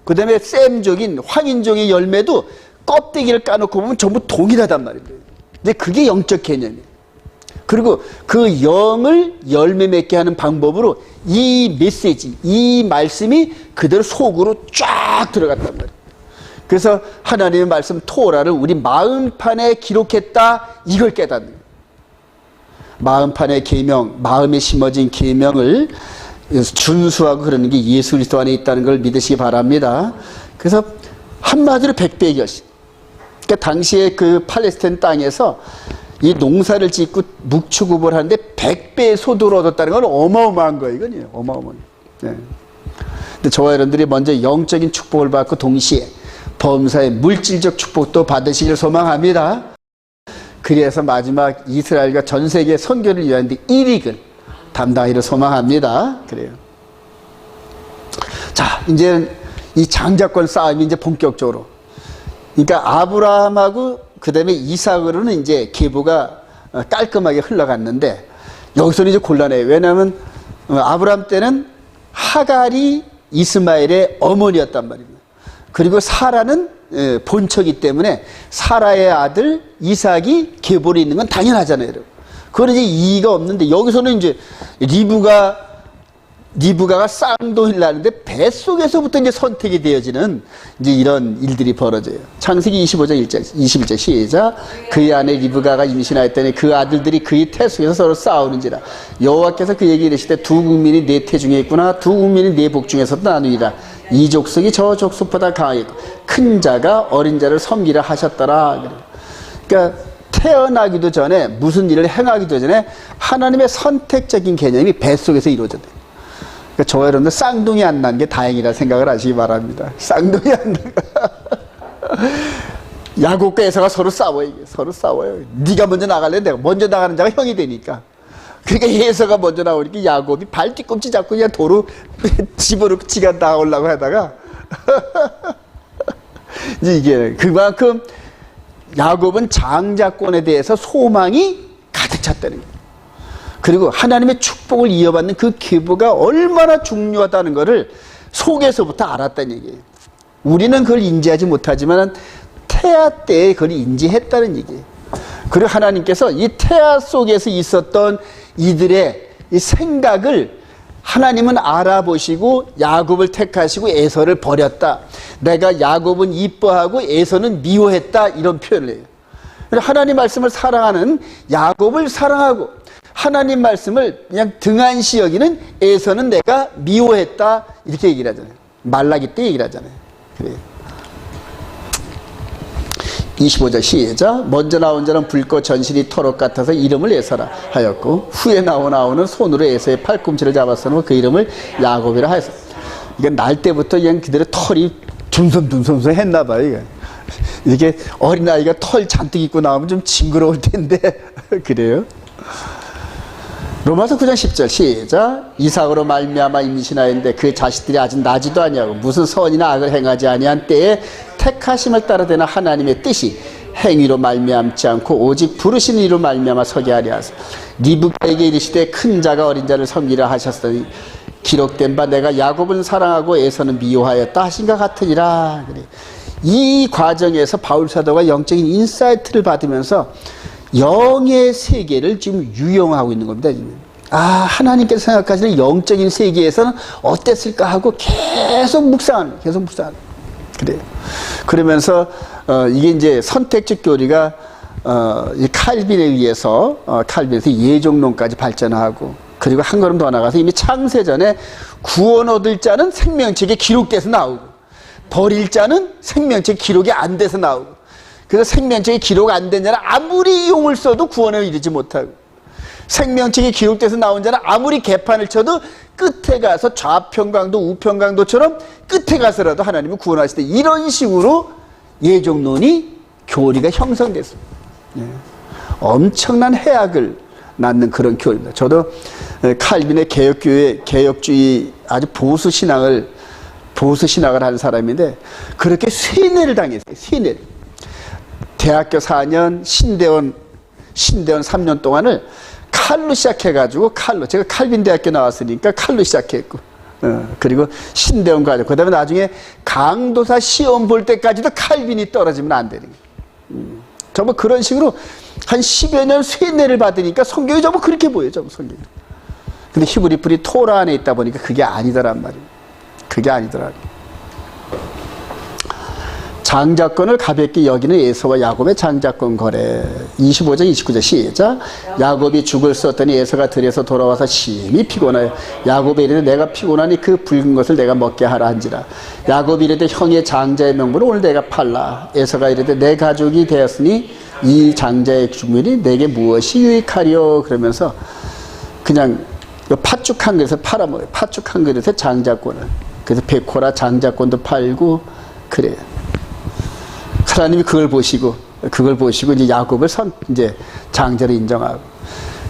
그 다음에 셈족인 황인종의 열매도 껍데기를 까놓고 보면 전부 동일하단 말입니다. 근데 그게 영적 개념이에요. 그리고 그 영을 열매 맺게 하는 방법으로 이 메시지, 이 말씀이 그대로 속으로 쫙 들어갔단 말이에요. 그래서 하나님의 말씀 토라를 우리 마음판에 기록했다, 이걸 깨닫는 거예요. 마음판의 계명, 마음에 심어진 계명을 준수하고 그러는 게 예수 그리스도 안에 있다는 걸 믿으시기 바랍니다. 그래서 한마디로 백배의 결심. 그러니까 당시에 그 팔레스타인 땅에서 이 농사를 짓고 묵축업을 하는데 100배의 소득을 얻었다는 건 어마어마한 거예요. 이건요. 어마어마한. 네. 근데 저와 여러분들이 먼저 영적인 축복을 받고 동시에 범사의 물질적 축복도 받으시길 소망합니다. 그래서 마지막 이스라엘과 전 세계 선교를 위한 데 일익을 담당하기를 소망합니다. 그래요. 자, 이제 이 장자권 싸움이 이제 본격적으로. 그러니까 아브라함하고 그 다음에 이삭으로는 이제 계보가 깔끔하게 흘러갔는데 여기서는 이제 곤란해요. 왜냐하면 아브라함 때는 하갈이 이스마엘의 어머니였단 말입니다. 그리고 사라는 본처이기 때문에 사라의 아들 이삭이 계보로 있는 건 당연하잖아요. 그건 이제 이의가 없는데 여기서는 이제 리브가가 쌍둥이를 낳는데 뱃속에서부터 이제 선택이 되어지는 이제 이런 일들이 벌어져요. 창세기 25장 21절 시작. 그의 아내 리브가가 임신하였더니 그 아들들이 그의 태 속에서 서로 싸우는지라. 여호와께서 그에게 이르시되 두 국민이 네 태 중에 있구나. 두 국민이 네 복 중에서도 나누리라. 이 족속이 저 족속보다 강하겠고 큰 자가 어린 자를 섬기라 하셨더라. 그러니까 태어나기도 전에 무슨 일을 행하기도 전에 하나님의 선택적인 개념이 뱃속에서 이루어졌대요. 그러니까 저와 여러분들 쌍둥이 안 난 게 다행이라 생각을 하시기 바랍니다. 쌍둥이 안 난 야곱과 에서가 서로 싸워요. 서로 싸워요. 네가 먼저 나갈래? 내가 먼저 나가는 자가 형이 되니까. 그러니까 에서가 먼저 나오니까 야곱이 발 뒤꿈치 잡고 그냥 도로 집어넣고 지가 나오려고 하다가 이게 그만큼 야곱은 장자권에 대해서 소망이 가득 찼다는 거예요. 그리고 하나님의 축복을 이어받는 그 계보가 얼마나 중요하다는 것을 속에서부터 알았다는 얘기예요. 우리는 그걸 인지하지 못하지만 태아 때에 그걸 인지했다는 얘기예요. 그리고 하나님께서 이 태아 속에서 있었던 이들의 이 생각을 하나님은 알아보시고 야곱을 택하시고 에서를 버렸다. 내가 야곱은 이뻐하고 에서는 미워했다. 이런 표현을 해요. 하나님 말씀을 사랑하는 야곱을 사랑하고 하나님 말씀을 그냥 등한시 여기는 에서는 내가 미워했다. 이렇게 얘기를 하잖아요. 말라기 때 얘기를 하잖아요. 그래요. 25절 시작. 먼저 나온 자는 불꽃 전신이 토록 같아서 이름을 에서라 하였고 후에 나온 아우는 손으로 에서의 팔꿈치를 잡았으므로 그 이름을 야곱이라 하였어. 이게 날 때부터 그냥 그대로 털이 둔섬둔섬 했나 봐요. 이게 어린아이가 털 잔뜩 입고 나오면 좀 징그러울 텐데 그래요. 로마서 9장 10절 시작. 이삭으로 말미암아 임신하였는데 그 자식들이 아직 나지도 아니하고 무슨 선이나 악을 행하지 아니한 때에 택하심을 따라되는 하나님의 뜻이 행위로 말미암지 않고 오직 부르신 이로 말미암아 서게 하려 하사 리브가에게 이르시되 큰 자가 어린 자를 섬기라 하셨으니 기록된 바 내가 야곱은 사랑하고 에서는 미워하였다 하신 것 같으니라. 그래. 이 과정에서 바울 사도가 영적인 인사이트를 받으면서 영의 세계를 지금 유용하고 있는 겁니다. 하나님께서 생각하시는 영적인 세계에서는 어땠을까 하고 계속 묵상하는, 그래요. 그러면서, 이게 이제 선택적 교리가, 이 칼빈에 의해서, 칼빈에서 예종론까지 발전하고, 그리고 한 걸음 더 나가서 이미 창세전에 구원 얻을 자는 생명책에 기록돼서 나오고, 버릴 자는 생명책 기록이 안 돼서 나오고, 그래서 생명책에 기록 안 된 자는 아무리 용을 써도 구원에 이르지 못하고 생명책에 기록돼서 나온 자는 아무리 개판을 쳐도 끝에 가서 좌평강도 우평강도처럼 끝에 가서라도 하나님은 구원하시되 이런 식으로 예종론이 교리가 형성됐습니다. 엄청난 해악을 낳는 그런 교리입니다. 저도 칼빈의 개혁주의 아주 보수 신학을 하는 사람인데 그렇게 쇠뇌를 당했어요. 쇠뇌를. 대학교 4년, 신대원 3년 동안을 칼로 시작해가지고 제가 칼빈 대학교 나왔으니까 칼로 시작했고, 그리고 신대원 가지고, 그 다음에 나중에 강도사 시험 볼 때까지도 칼빈이 떨어지면 안 되는 거예요. 정말 그런 식으로 한 10여 년 쇠뇌를 받으니까 성경이 정말 그렇게 보여요, 정말 성경이. 근데 히브리 풀이 토라 안에 있다 보니까 그게 아니더란 말이에요. 그게 아니더라고요. 장자권을 가볍게 여기는 에서와 야곱의 장자권 거래. 25장 29절 시작. 야곱이 죽을 썼더니 에서가 들에서 돌아와서 심히 피곤하여 야곱이 이르되 내가 피곤하니 그 붉은 것을 내가 먹게 하라 한지라. 야곱이 이르되 형의 장자의 명분을 오늘 내가 팔라. 에서가 이르되 내 가족이 되었으니 이 장자의 죽음이 내게 무엇이 유익하리요. 그러면서 그냥 팥죽 한 그릇에 팔아먹어요. 팥죽 한 그릇에 장자권을. 그래서 베코라 장자권도 팔고 그래요. 하나님이 그걸 보시고 이제 야곱을 이제 장자로 인정하고.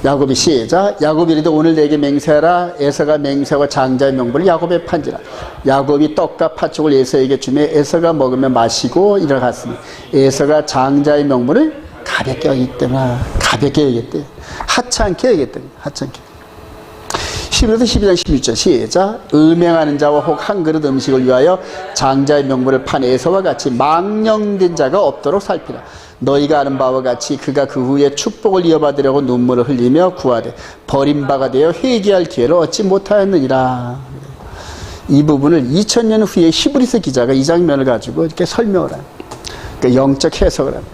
야곱이 시작. 야곱이 이르되 오늘 내게 맹세하라. 에서가 맹세하고 장자의 명분을 야곱에 판지라. 야곱이 떡과 팥죽을 에서에게 주며 에서가 먹으며 마시고 일어갔으니 에서가 장자의 명분을 가볍게 여기기 때문에 가볍게 여기겠대. 하찮게 여기겠대. 하찮게. 11에서 12장 16절 시작. 음행하는 자와 혹 한 그릇 음식을 위하여 장자의 명분을 판 에서와 같이 망령된 자가 없도록 살피라. 너희가 아는 바와 같이 그가 그 후에 축복을 이어받으려고 눈물을 흘리며 구하되 버림바가 되어 회개할 기회를 얻지 못하였느니라. 이 부분을 2000년 후에 히브리서 기자가 이 장면을 가지고 이렇게 설명을 해요. 그러니까 영적 해석을 합니다.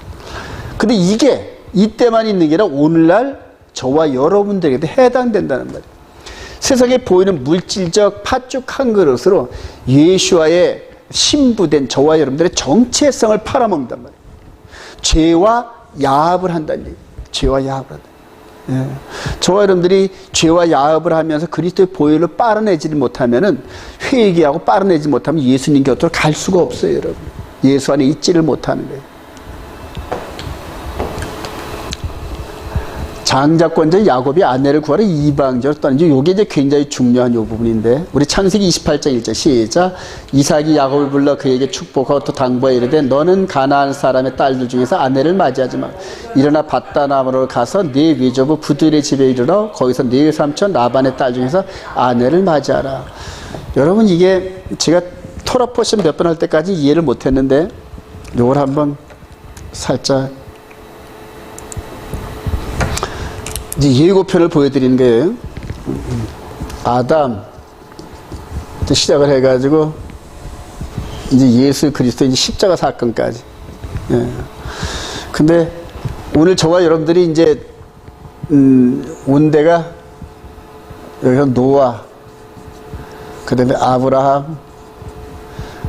근데 이게 이때만 있는 게 아니라 오늘날 저와 여러분들에게도 해당된다는 말이에요. 세상에 보이는 물질적 팥죽 한 그릇으로 예수와의 신부된 저와 여러분들의 정체성을 팔아먹는단 말이에요. 죄와 야합을 한다는 얘기예요. 죄와 야합을 한다. 예. 저와 여러분들이 죄와 야합을 하면서 그리스도의 보혈로 빨아내지를 못하면은 회개하고 빨아내지 못하면 예수님 곁으로 갈 수가 없어요, 여러분. 예수 안에 있지를 못하는 거예요. 장자권자 야곱이 아내를 구하러 이방지로 떠나는지 요게 이제 굉장히 중요한 요 부분인데 우리 창세기 28장 1절 시작. 이삭이 야곱을 불러 그에게 축복하고 또 당부하여 이르되 너는 가나안 사람의 딸들 중에서 아내를 맞이하지 마. 일어나 밧다나무로 가서 네 외조부 부두엘의 집에 이르러 거기서 네 삼촌 라반의 딸 중에서 아내를 맞이하라. 여러분 이게 제가 토라 포션 몇 번 할 때까지 이해를 못했는데 요걸 한번 살짝 이제 예고편을 보여드리는 거예요. 아담 시작을 해가지고 이제 예수 그리스도 이제 십자가 사건까지. 예. 근데 오늘 저와 여러분들이 이제 온 데가 여기서 노아, 그 다음에 아브라함,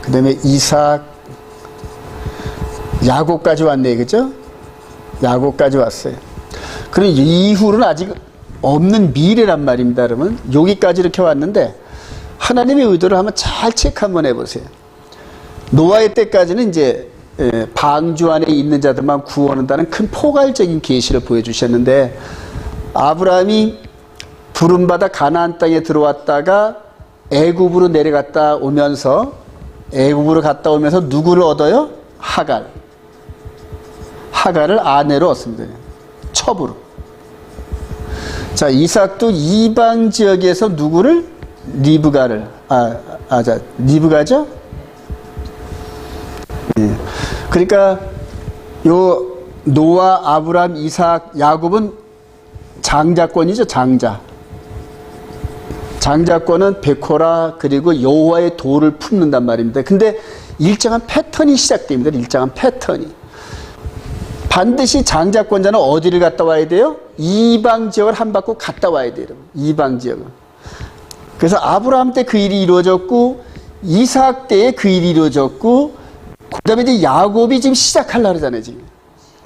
그 다음에 이삭, 야곱까지 왔네, 그죠? 야곱까지 왔어요. 그럼 이후로는 아직 없는 미래란 말입니다, 여러분. 여기까지 이렇게 왔는데 하나님의 의도를 한번 잘 체크 한번 해보세요. 노아의 때까지는 이제 방주 안에 있는 자들만 구원한다는 큰 포괄적인 계시를 보여주셨는데 아브라함이 부름받아 가나안 땅에 들어왔다가 애굽으로 내려갔다 오면서 누구를 얻어요? 하갈을 아내로 얻습니다. 첩으로. 자, 이삭도 이방 지역에서 누구를? 리브가를. 리브가죠? 예. 그러니까 요 노아, 아브라함, 이삭, 야곱은 장자권이죠, 장자. 장자권은 베코라 그리고 여호와의 도를 품는단 말입니다. 근데 일정한 패턴이 시작됩니다. 일정한 패턴이. 반드시 장자권자는 어디를 갔다 와야 돼요? 이방 지역을 한 바퀴 갔다 와야 돼요. 이방 지역을. 그래서 아브라함 때 그 일이 이루어졌고 이삭 때에 그 일이 이루어졌고 그 다음에 이제 야곱이 지금 시작하려고 하잖아요. 지금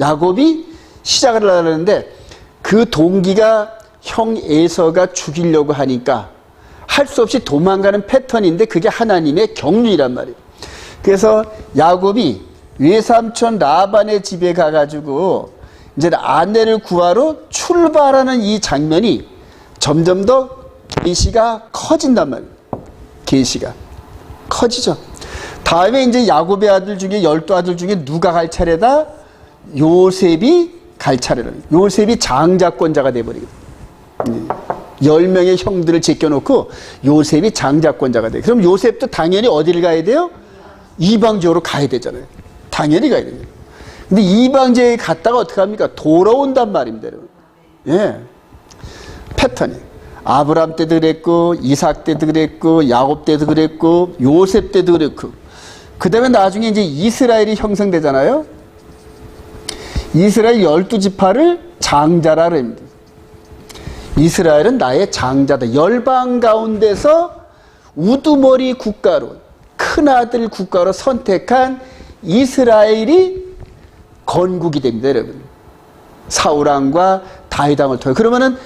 야곱이 시작을 하려고 하는데 그 동기가 형 에서가 죽이려고 하니까 할 수 없이 도망가는 패턴인데 그게 하나님의 경륜이란 말이에요. 그래서 야곱이 외삼촌 라반의 집에 가가지고 이제 아내를 구하러 출발하는 이 장면이 점점 더 계시가 커진단 말이에요. 계시가 커지죠. 다음에 이제 야곱의 아들 중에 12아들 중에 누가 갈 차례다? 요셉이 갈 차례라. 요셉이 장자권자가 돼버리거든요. 10명의 형들을 제껴놓고 요셉이 장자권자가 돼요. 그럼 요셉도 당연히 어디를 가야 돼요? 이방지역으로 가야 되잖아요. 당연히 가야 돼요. 근데 이방지역에 갔다가 어떻게 합니까? 돌아온단 말입니다, 여러분. 예. 패턴이. 아브라함 때도 그랬고, 이삭 때도 그랬고, 야곱 때도 그랬고, 요셉 때도 그랬고. 그 다음에 나중에 이제 이스라엘이 형성되잖아요. 이스라엘 12지파를 장자라 그럽니다. 이스라엘은 나의 장자다. 열방 가운데서 우두머리 국가로, 큰아들 국가로 선택한 이스라엘이 건국이 됩니다, 여러분. 사울왕과 다윗왕을 통해. 그러면은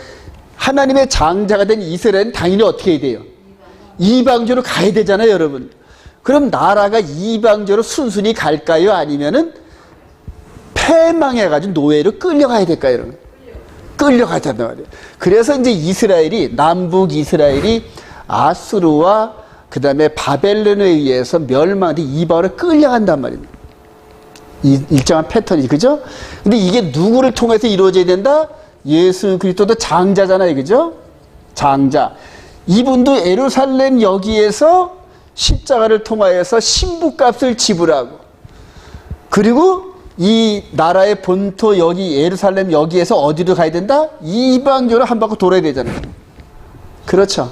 하나님의 장자가 된 이스라엘은 당연히 어떻게 해야 돼요? 이방주로 가야 되잖아요, 여러분. 그럼 나라가 이방주로 순순히 갈까요? 아니면은 패망해가지고 노예로 끌려가야 될까요, 여러분? 끌려가잖아요, 말이에요. 그래서 이제 이스라엘이, 남북 이스라엘이 아수르와 그 다음에 바벨론에 의해서 멸망돼 이방으로 끌려간단 말입니다. 이 일정한 패턴이지, 그죠? 근데 이게 누구를 통해서 이루어져야 된다? 예수 그리스도도 장자잖아요, 그죠? 장자. 이분도 예루살렘 여기에서 십자가를 통하여서 신부값을 지불하고, 그리고 이 나라의 본토 여기 예루살렘 여기에서 어디로 가야 된다? 이방교로 한 바퀴 돌아야 되잖아요. 그렇죠?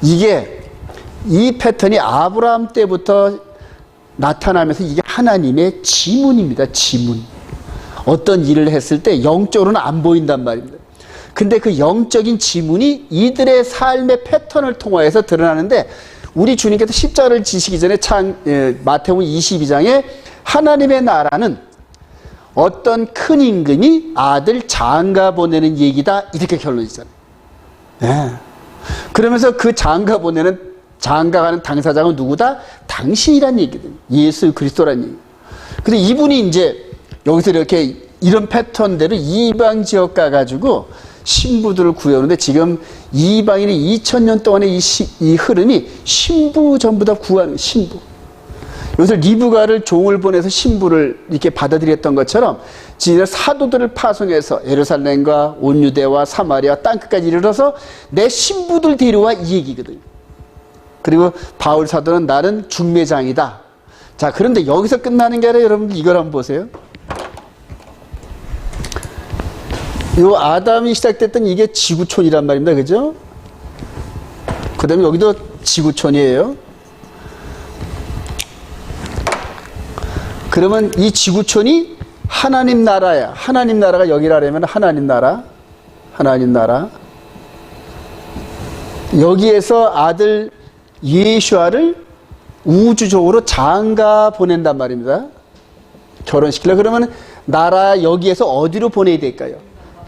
이게 이 패턴이 아브라함 때부터 나타나면서 이게 하나님의 지문입니다. 지문. 어떤 일을 했을 때 영적으로는 안 보인단 말입니다. 근데 그 영적인 지문이 이들의 삶의 패턴을 통하여서 드러나는데, 우리 주님께서 십자가를 지시기 전에 마태복음 22장에 하나님의 나라는 어떤 큰 임금이 아들 장가 보내는 얘기다, 이렇게 결론이잖아요. 네. 그러면서 그 장가 보내는, 장가 가는 당사자가 누구다? 당신이란 얘기거든요. 예수 그리스도란 얘기. 근데 이분이 이제 여기서 이렇게 이런 패턴대로 이방 지역 가가지고 신부들을 구해오는데, 지금 이방인이 2000년 동안의 이 흐름이 신부 전부 다 구하는 신부. 여기서 리브가를 종을 보내서 신부를 이렇게 받아들였던 것처럼 진짜 사도들을 파송해서 예루살렘과 온 유대와 사마리아 땅끝까지 이르러서 내 신부들 데려와, 이 얘기거든요. 그리고 바울 사도는 나는 중매장이다. 자, 그런데 여기서 끝나는 게 아니라 여러분 이걸 한번 보세요. 요 아담이 시작됐던 이게 지구촌이란 말입니다. 그죠? 그 다음에 여기도 지구촌이에요. 그러면 이 지구촌이 하나님 나라야. 하나님 나라가 여기라면 하나님 나라. 하나님 나라. 여기에서 아들 예수아를 우주적으로 장가 보낸단 말입니다. 결혼시키려고. 그러면 나라 여기에서 어디로 보내야 될까요?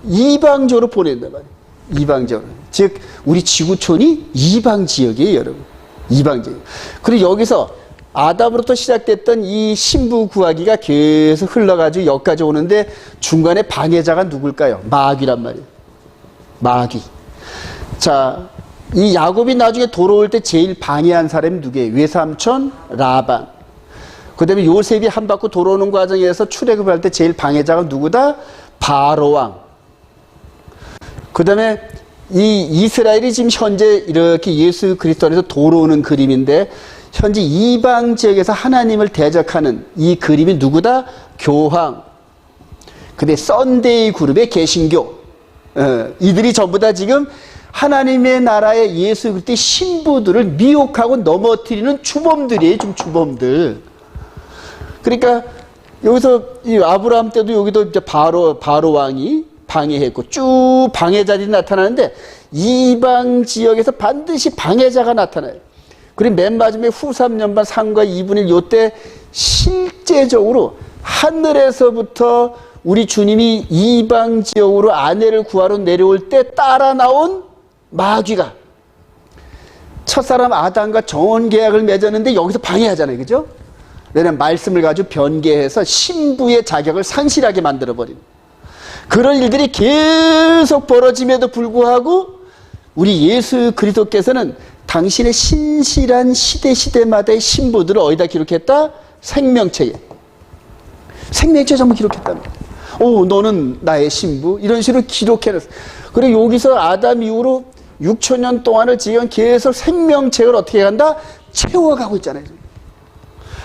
이방적으로 보낸단 말이에요. 이방적으로. 즉 우리 지구촌이 이방 지역이에요, 여러분. 이방 지역. 그리고 여기서 아담으로부터 시작됐던 이 신부 구하기가 계속 흘러가지고 여기까지 오는데, 중간에 방해자가 누굴까요? 마귀란 말이에요. 마귀. 자, 이 야곱이 나중에 돌아올 때 제일 방해한 사람이 누구예요? 외삼촌 라반. 그 다음에 요셉이 한 바퀴 돌아오는 과정에서 출애굽을 할 때 제일 방해자가 누구다? 바로왕. 그 다음에 이 이스라엘이 지금 현재 이렇게 예수 그리스도 안에서 돌아오는 그림인데, 현재 이방 지역에서 하나님을 대적하는 이 그림이 누구다? 교황. 근데 썬데이 그룹의 개신교. 이들이 전부 다 지금 하나님의 나라의 예수 그리스도의 신부들을 미혹하고 넘어뜨리는 주범들이에요. 좀 주범들. 그러니까 여기서 이 아브라함 때도 여기도 이제 바로 왕이 방해했고, 쭉 방해자들이 나타나는데, 이방 지역에서 반드시 방해자가 나타나요. 그리고 맨 마지막에 후 3년반 3과 2분의 1 요때 실제적으로 하늘에서부터 우리 주님이 이방 지역으로 아내를 구하러 내려올 때 따라 나온 마귀가 첫사람 아담과 정원 계약을 맺었는데 여기서 방해하잖아요, 그죠? 왜냐하면 말씀을 가지고 변개해서 신부의 자격을 상실하게 만들어버립니다. 그런 일들이 계속 벌어짐에도 불구하고 우리 예수 그리스도께서는 당신의 신실한 시대마다의 신부들을 어디다 기록했다? 생명책에. 생명책에 전부 기록했답니다. 오, 너는 나의 신부. 이런 식으로 기록해놨어. 그리고 여기서 아담 이후로 6,000년 동안을 지금 계속 생명책을 어떻게 한다? 채워가고 있잖아요.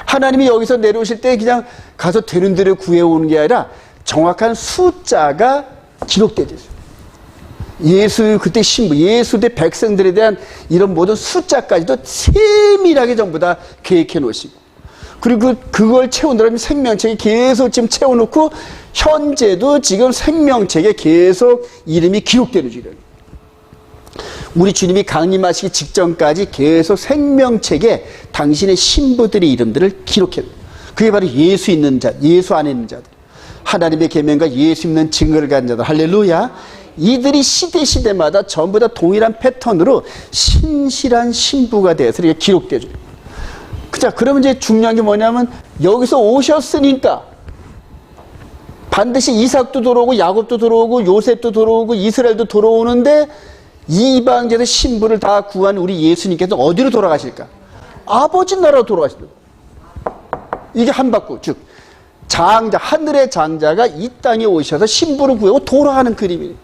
하나님이 여기서 내려오실 때 그냥 가서 되는 대로 구해오는 게 아니라 정확한 숫자가 기록되죠. 예수 그때 신부, 예수 때 백성들에 대한 이런 모든 숫자까지도 세밀하게 전부 다 계획해 놓으시고, 그리고 그걸 채우느라면 생명책에 계속 지금 채워놓고 현재도 지금 생명책에 계속 이름이 기록되는 중이에요. 우리 주님이 강림하시기 직전까지 계속 생명책에 당신의 신부들의 이름들을 기록해요. 그게 바로 예수 있는 자, 예수 안에 있는 자들, 하나님의 계명과 예수 믿는 증거를 가진 자들, 할렐루야. 이들이 시대마다 전부 다 동일한 패턴으로 신실한 신부가 돼서 이렇게 기록되죠. 자, 그러면 이제 중요한 게 뭐냐면 여기서 오셨으니까 반드시 이삭도 들어오고 야곱도 들어오고 요셉도 들어오고 이스라엘도 들어오는데 이방제의 신부를 다 구한 우리 예수님께서 어디로 돌아가실까? 아버지 나라로 돌아가신다. 이게 한바구, 즉 장자, 하늘의 장자가 이 땅에 오셔서 신부를 구하고 돌아가는 그림이에요.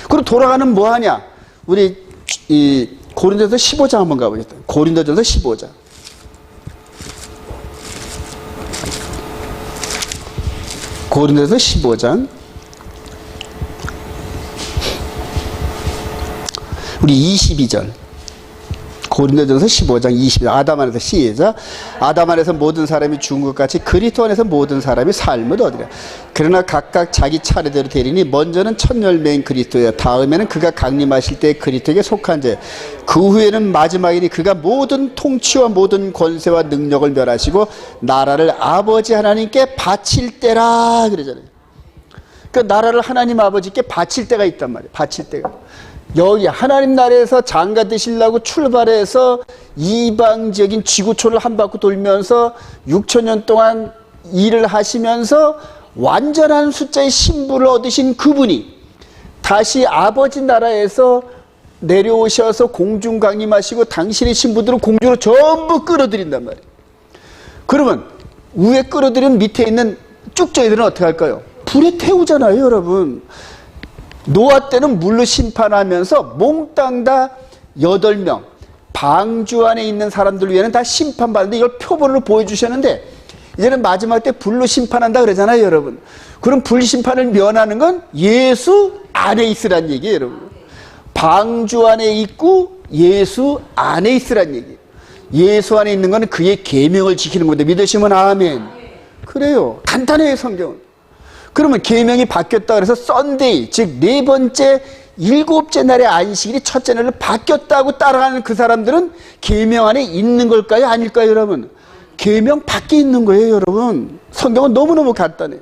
그리고 돌아가는 뭐 하냐? 우리 이 고린도전서 15장 한번 가보겠다. 고린도전서 15장. 고린도전서 15장. 우리 22절. 고린도전서 15장 20절. 아담 안에서 시작. 아담 안에서 모든 사람이 죽은 것 같이 그리스도 안에서 모든 사람이 삶을 얻으리라. 그러나 각각 자기 차례대로 되리니 먼저는 첫 열매인 그리스도야. 다음에는 그가 강림하실 때 그리스도에게 속한 자. 그 후에는 마지막이니 그가 모든 통치와 모든 권세와 능력을 멸하시고 나라를 아버지 하나님께 바칠 때라 그러잖아요. 그러니까 나라를 하나님 아버지께 바칠 때가 있단 말이에요. 바칠 때가. 여기 하나님 나라에서 장가 되시려고 출발해서 이방적인 지구촌을 한 바퀴 돌면서 6,000년 동안 일을 하시면서 완전한 숫자의 신부를 얻으신 그분이 다시 아버지 나라에서 내려오셔서 공중 강림하시고 당신의 신부들을 공주로 전부 끌어들인단 말이에요. 그러면 위에 끌어들인 밑에 있는 쭉저희들은 어떻게 할까요? 불에 태우잖아요, 여러분. 노아 때는 물로 심판하면서 몽땅 다 8명 방주 안에 있는 사람들 위에는 다 심판받는데 이걸 표본으로 보여주셨는데 이제는 마지막 때 불로 심판한다 그러잖아요, 여러분. 그럼 불 심판을 면하는 건 예수 안에 있으란 얘기예요, 여러분. 방주 안에 있고 예수 안에 있으란 얘기예요. 예수 안에 있는 건 그의 계명을 지키는 건데 믿으시면 아멘. 그래요. 간단해요, 성경은. 그러면 계명이 바뀌었다 그래서 썬데이, 즉 네 번째, 일곱째 날의 안식일이 첫째 날로 바뀌었다고 따라가는 그 사람들은 계명 안에 있는 걸까요? 아닐까요, 여러분? 계명 밖에 있는 거예요, 여러분. 성경은 너무너무 간단해요.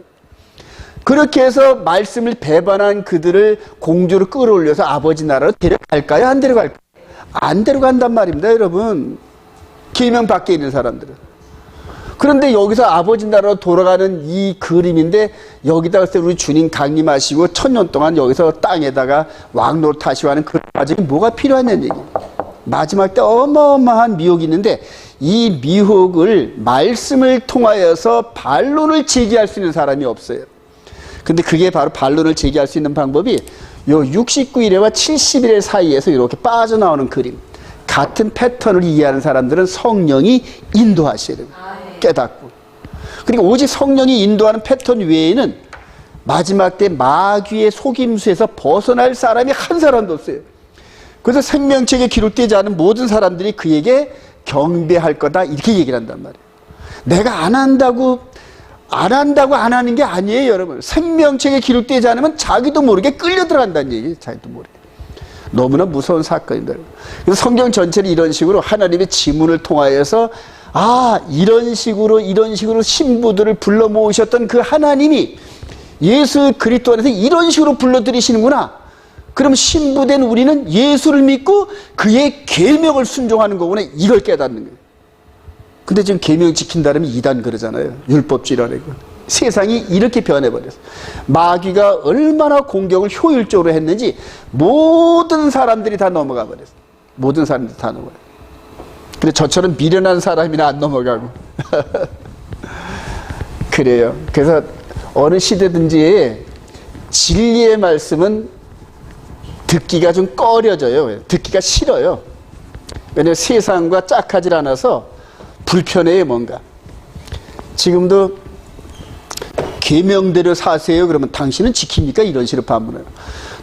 그렇게 해서 말씀을 배반한 그들을 공주로 끌어올려서 아버지 나라로 데려갈까요? 안 데려갈까요? 안 데려간단 말입니다, 여러분. 계명 밖에 있는 사람들은. 그런데 여기서 아버지 나라로 돌아가는 이 그림인데 여기다가 우리 주님 강림하시고 1000년 동안 여기서 땅에다가 왕노릇하시고 하는 그 과정이 뭐가 필요하냐는 얘기예요. 마지막 때 어마어마한 미혹이 있는데 이 미혹을 말씀을 통하여서 반론을 제기할 수 있는 사람이 없어요. 근데 그게 바로 반론을 제기할 수 있는 방법이 요 69일에와 70일 사이에서 이렇게 빠져나오는 그림. 같은 패턴을 이해하는 사람들은 성령이 인도하셔야 됩니다. 깨닫고. 그러니까 오직 성령이 인도하는 패턴 외에는 마지막 때 마귀의 속임수에서 벗어날 사람이 한 사람도 없어요. 그래서 생명책에 기록되지 않은 모든 사람들이 그에게 경배할 거다 이렇게 얘기를 한단 말이에요. 내가 안 한다고 안 하는 게 아니에요, 여러분. 생명책에 기록되지 않으면 자기도 모르게 끌려 들어간다는 얘기예요. 자기도 모르게. 너무나 무서운 사건입니다. 그래서 성경 전체를 이런 식으로 하나님의 지문을 통하여서 이런 식으로 신부들을 불러 모으셨던 그 하나님이 예수 그리스도 안에서 이런 식으로 불러들이시는구나. 그럼 신부된 우리는 예수를 믿고 그의 계명을 순종하는 거구나. 이걸 깨닫는 거예요. 근데 지금 계명 지킨다면 이단 그러잖아요. 율법주의라고. 세상이 이렇게 변해버렸어요. 마귀가 얼마나 공격을 효율적으로 했는지 모든 사람들이 다 넘어가 버렸어요. 모든 사람들이 다 넘어가요. 근데 저처럼 미련한 사람이나 안 넘어가고. 그래요. 그래서 어느 시대든지 진리의 말씀은 듣기가 좀 꺼려져요. 듣기가 싫어요. 왜냐하면 세상과 짝하지 않아서 불편해요, 뭔가. 지금도 계명대로 사세요. 그러면 당신은 지킵니까? 이런 식으로 반문해요.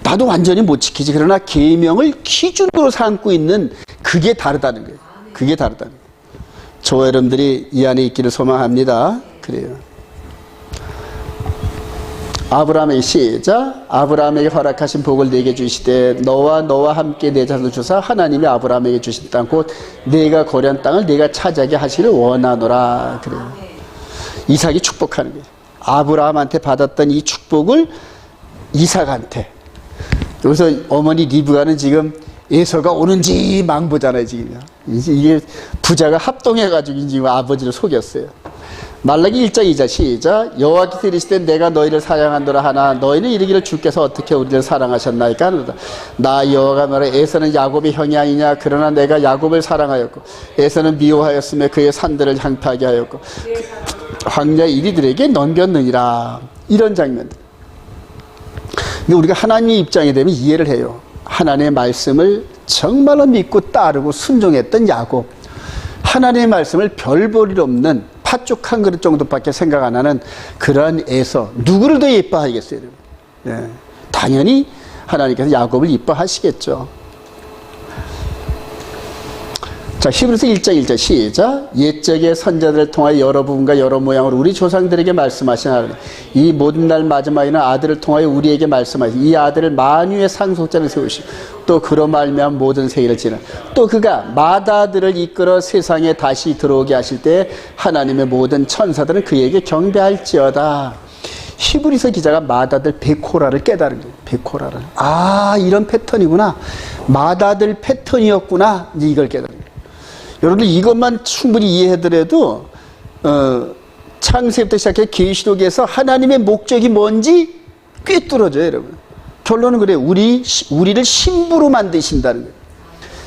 나도 완전히 못 지키지. 그러나 계명을 기준으로 삼고 있는 그게 다르다는 거예요. 그게 다르다는 거예요. 저와 여러분들이 이 안에 있기를 소망합니다. 그래요. 아브라함에게 시작. 아브라함에게 허락하신 복을 내게 주시되 너와 함께 내 자손을 주사 하나님이 아브라함에게 주신 땅 곧 내가 거류한 땅을 내가 차지하게 하시기를 원하노라. 그래요. 이삭이 축복하는 거예요. 아브라함한테 받았던 이 축복을 이삭한테. 여기서 어머니 리브가는 지금 에서가 오는지 망보잖아요. 지금 이게 부자가 합동해가지고 지금 아버지를 속였어요. 말라기 1장 2절 시작. 여호와께서 이르시되 내가 너희를 사랑한도라 하나 너희는 이르기를 주께서 어떻게 우리를 사랑하셨나이까 하노라. 나 여호와가 말하되 에서는 야곱의 형이 아니냐 그러나 내가 야곱을 사랑하였고 에서는 미워하였으며 그의 산들을 향폐하게 하였고 황야 이리들에게 넘겼느니라. 이런 장면들. 근데 우리가 하나님의 입장에 되면 이해를 해요. 하나님의 말씀을 정말로 믿고 따르고 순종했던 야곱, 하나님의 말씀을 별 볼 일 없는 팥죽 한 그릇 정도밖에 생각 안 하는 그러한 에서, 누구를 더 예뻐하겠어요? 네. 당연히 하나님께서 야곱을 예뻐하시겠죠. 자, 히브리서 1장 1절 시작. 옛적의 선자들을 통하여 여러 부분과 여러 모양으로 우리 조상들에게 말씀하신 하나님, 이 모든 날 마지막에는 아들을 통하여 우리에게 말씀하신 이 아들을 만유의 상속자를 세우시고 또 그로 말미암아 모든 세계를 지는 또 그가 마다들을 이끌어 세상에 다시 들어오게 하실 때 하나님의 모든 천사들은 그에게 경배할지어다. 히브리서 기자가 마다들 베코라를 깨달은 거예요. 베코라를. 아, 이런 패턴이구나. 마다들 패턴이었구나. 이제 이걸 깨달은 거예요. 여러분들 이것만 충분히 이해하더라도 창세부터 시작해 계시록에서 하나님의 목적이 뭔지 꿰뚫어져요, 여러분. 결론은 그래요. 우리를 신부로 만드신다는 거예요.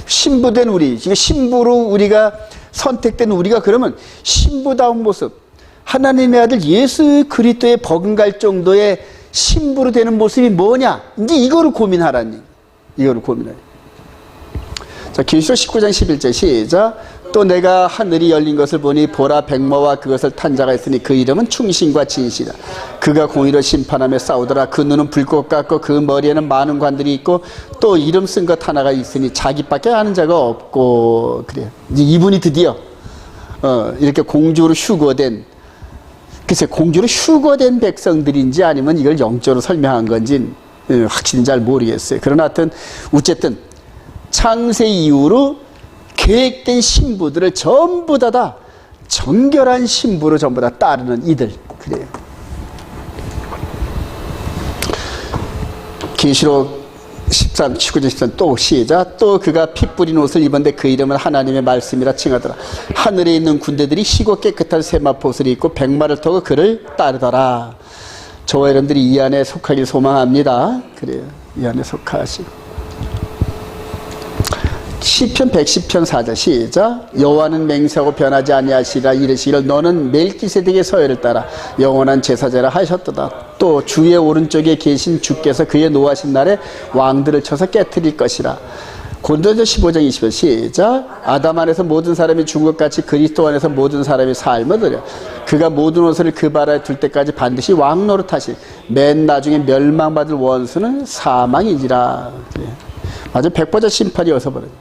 신부된 우리, 지금 신부로 우리가 선택된 우리가 그러면 신부다운 모습, 하나님의 아들 예수 그리스도에 버금갈 정도의 신부로 되는 모습이 뭐냐? 이제 이거를 고민하라는 얘기. 이거를 고민해요. 자, 계시록 19장 11절 시작. 또 내가 하늘이 열린 것을 보니 보라 백모와 그것을 탄 자가 있으니 그 이름은 충신과 진실이다. 그가 공의로 심판하며 싸우더라. 그 눈은 불꽃 같고 그 머리에는 많은 관들이 있고 또 이름 쓴 것 하나가 있으니 자기밖에 아는 자가 없고. 그래요. 이제 이분이 드디어 이렇게 공주로 휴거된, 글쎄 공주로 휴거된 백성들인지 아니면 이걸 영적으로 설명한 건지 확실히 잘 모르겠어요. 그러나 하여튼 어쨌든 창세 이후로 계획된 신부들을 전부 다 정결한 신부로 전부 다 따르는 이들. 그래요. 계시록 13, 19절 13 또 시작. 또 그가 피 뿌린 옷을 입었는데 그 이름은 하나님의 말씀이라 칭하더라. 하늘에 있는 군대들이 희고 깨끗한 세마포 옷을 입고 백마를 타고 그를 따르더라. 저와 여러분들이 이 안에 속하길 소망합니다. 그래요. 이 안에 속하시고. 시편 110편 4절 시작. 여호와는 맹세하고 변하지 아니하시리라. 이르시기를 너는 멜기세덱의 서열을 따라 영원한 제사자라 하셨도다. 또 주의 오른쪽에 계신 주께서 그의 노하신 날에 왕들을 쳐서 깨트릴 것이라. 고린도전서 15장 20절 시작. 아담 안에서 모든 사람이 죽은 것 같이 그리스도 안에서 모든 사람이 삶을 얻으려. 그가 모든 옷을 그 발에 둘 때까지 반드시 왕 노릇하시. 맨 나중에 멸망받을 원수는 사망이지라. 맞아, 백보자 심판이 어서 벌어져.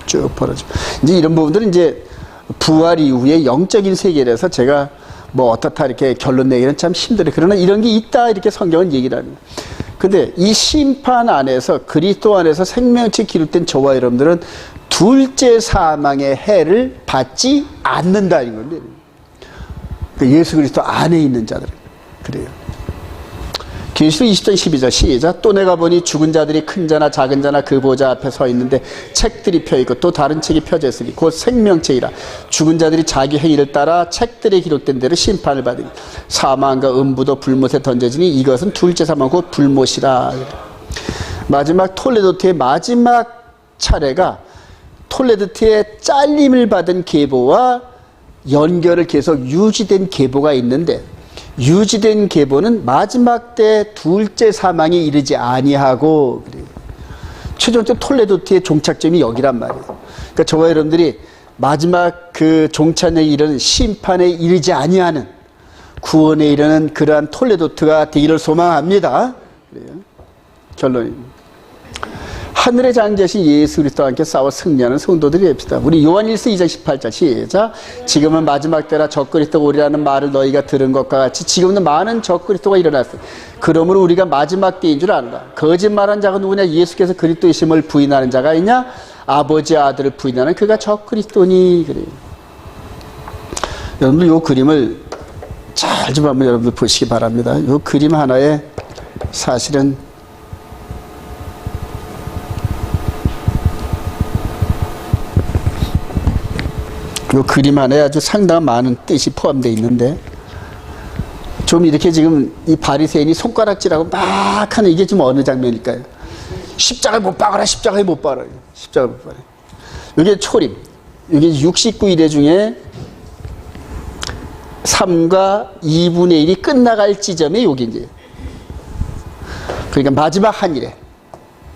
쭉 벌어져. 이제 이런 부분들은 이제 부활 이후에 영적인 세계에서 제가 뭐 어떻다 이렇게 결론 내기는 참 힘들어요. 그러나 이런 게 있다 이렇게 성경은 얘기를 합니다. 근데 이 심판 안에서 그리스도 안에서 생명체 기록된 저와 여러분들은 둘째 사망의 해를 받지 않는다는 겁니다. 예수 그리스도 안에 있는 자들은 그래요. 계시록 20장 12절 시작. 또 내가 보니 죽은 자들이 큰 자나 작은 자나 그 보좌 앞에 서 있는데 책들이 펴있고 또 다른 책이 펴져 있으니 곧 생명책이라. 죽은 자들이 자기 행위를 따라 책들에 기록된 대로 심판을 받으니 사망과 음부도 불못에 던져지니 이것은 둘째 사망 곧 불못이라. 마지막 톨레도트의 마지막 차례가 톨레도트의 잘림을 받은 계보와 연결을 계속 유지된 계보가 있는데, 유지된 계보는 마지막 때 둘째 사망에 이르지 아니하고, 최종적 톨레도트의 종착점이 여기란 말이에요. 그러니까 저와 여러분들이 마지막 그 종착에 이르는 심판에 이르지 아니하는 구원에 이르는 그러한 톨레도트가 되기를 소망합니다. 그래요. 결론입니다. 하늘의 장자신 예수 그리스도와 함께 싸워 승리하는 성도들이 됩시다. 우리 요한일서 2장 18절 시작. 지금은 마지막 때라 적그리스도가 오리라는 말을 너희가 들은 것과 같이 지금은 많은 적그리스도가 일어났으니 그러므로 우리가 마지막 때인 줄 안다. 거짓말한 자가 누구냐? 예수께서 그리스도이심을 부인하는 자가 있냐? 아버지의 아들을 부인하는 그가 적그리스도니. 그래요. 여러분들 이 그림을 잘 좀 한번 여러분들 보시기 바랍니다. 이 그림 하나에 사실은 이 그림 안에 아주 상당한 많은 뜻이 포함되어 있는데, 좀 이렇게 지금 이 바리새인이 손가락질하고 막 하는 이게 좀 어느 장면일까요? 십자가를 못 박아라, 십자가를 못 박아라, 십자가를 못 박아라. 이게 초림, 이게 69일의 중에 3과 2분의 1이 끝나갈 지점에 여기 이제, 그러니까 마지막 한일에,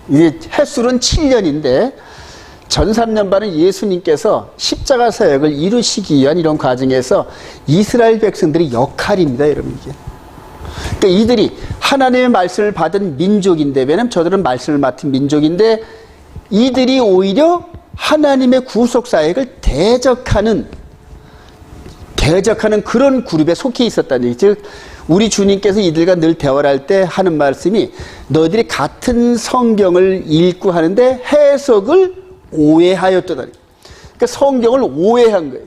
이게 횟수는 7년인데 전 3년반은 예수님께서 십자가 사역을 이루시기 위한 이런 과정에서 이스라엘 백성들의 역할입니다, 여러분. 이게. 그러니까 이들이 하나님의 말씀을 받은 민족인데, 왜냐면 저들은 말씀을 맡은 민족인데, 이들이 오히려 하나님의 구속 사역을 대적하는 그런 그룹에 속해 있었다는 얘기. 즉 우리 주님께서 이들과 늘 대화를 할 때 하는 말씀이, 너희들이 같은 성경을 읽고 하는데 해석을 오해하였도다. 그러니까 성경을 오해한 거예요.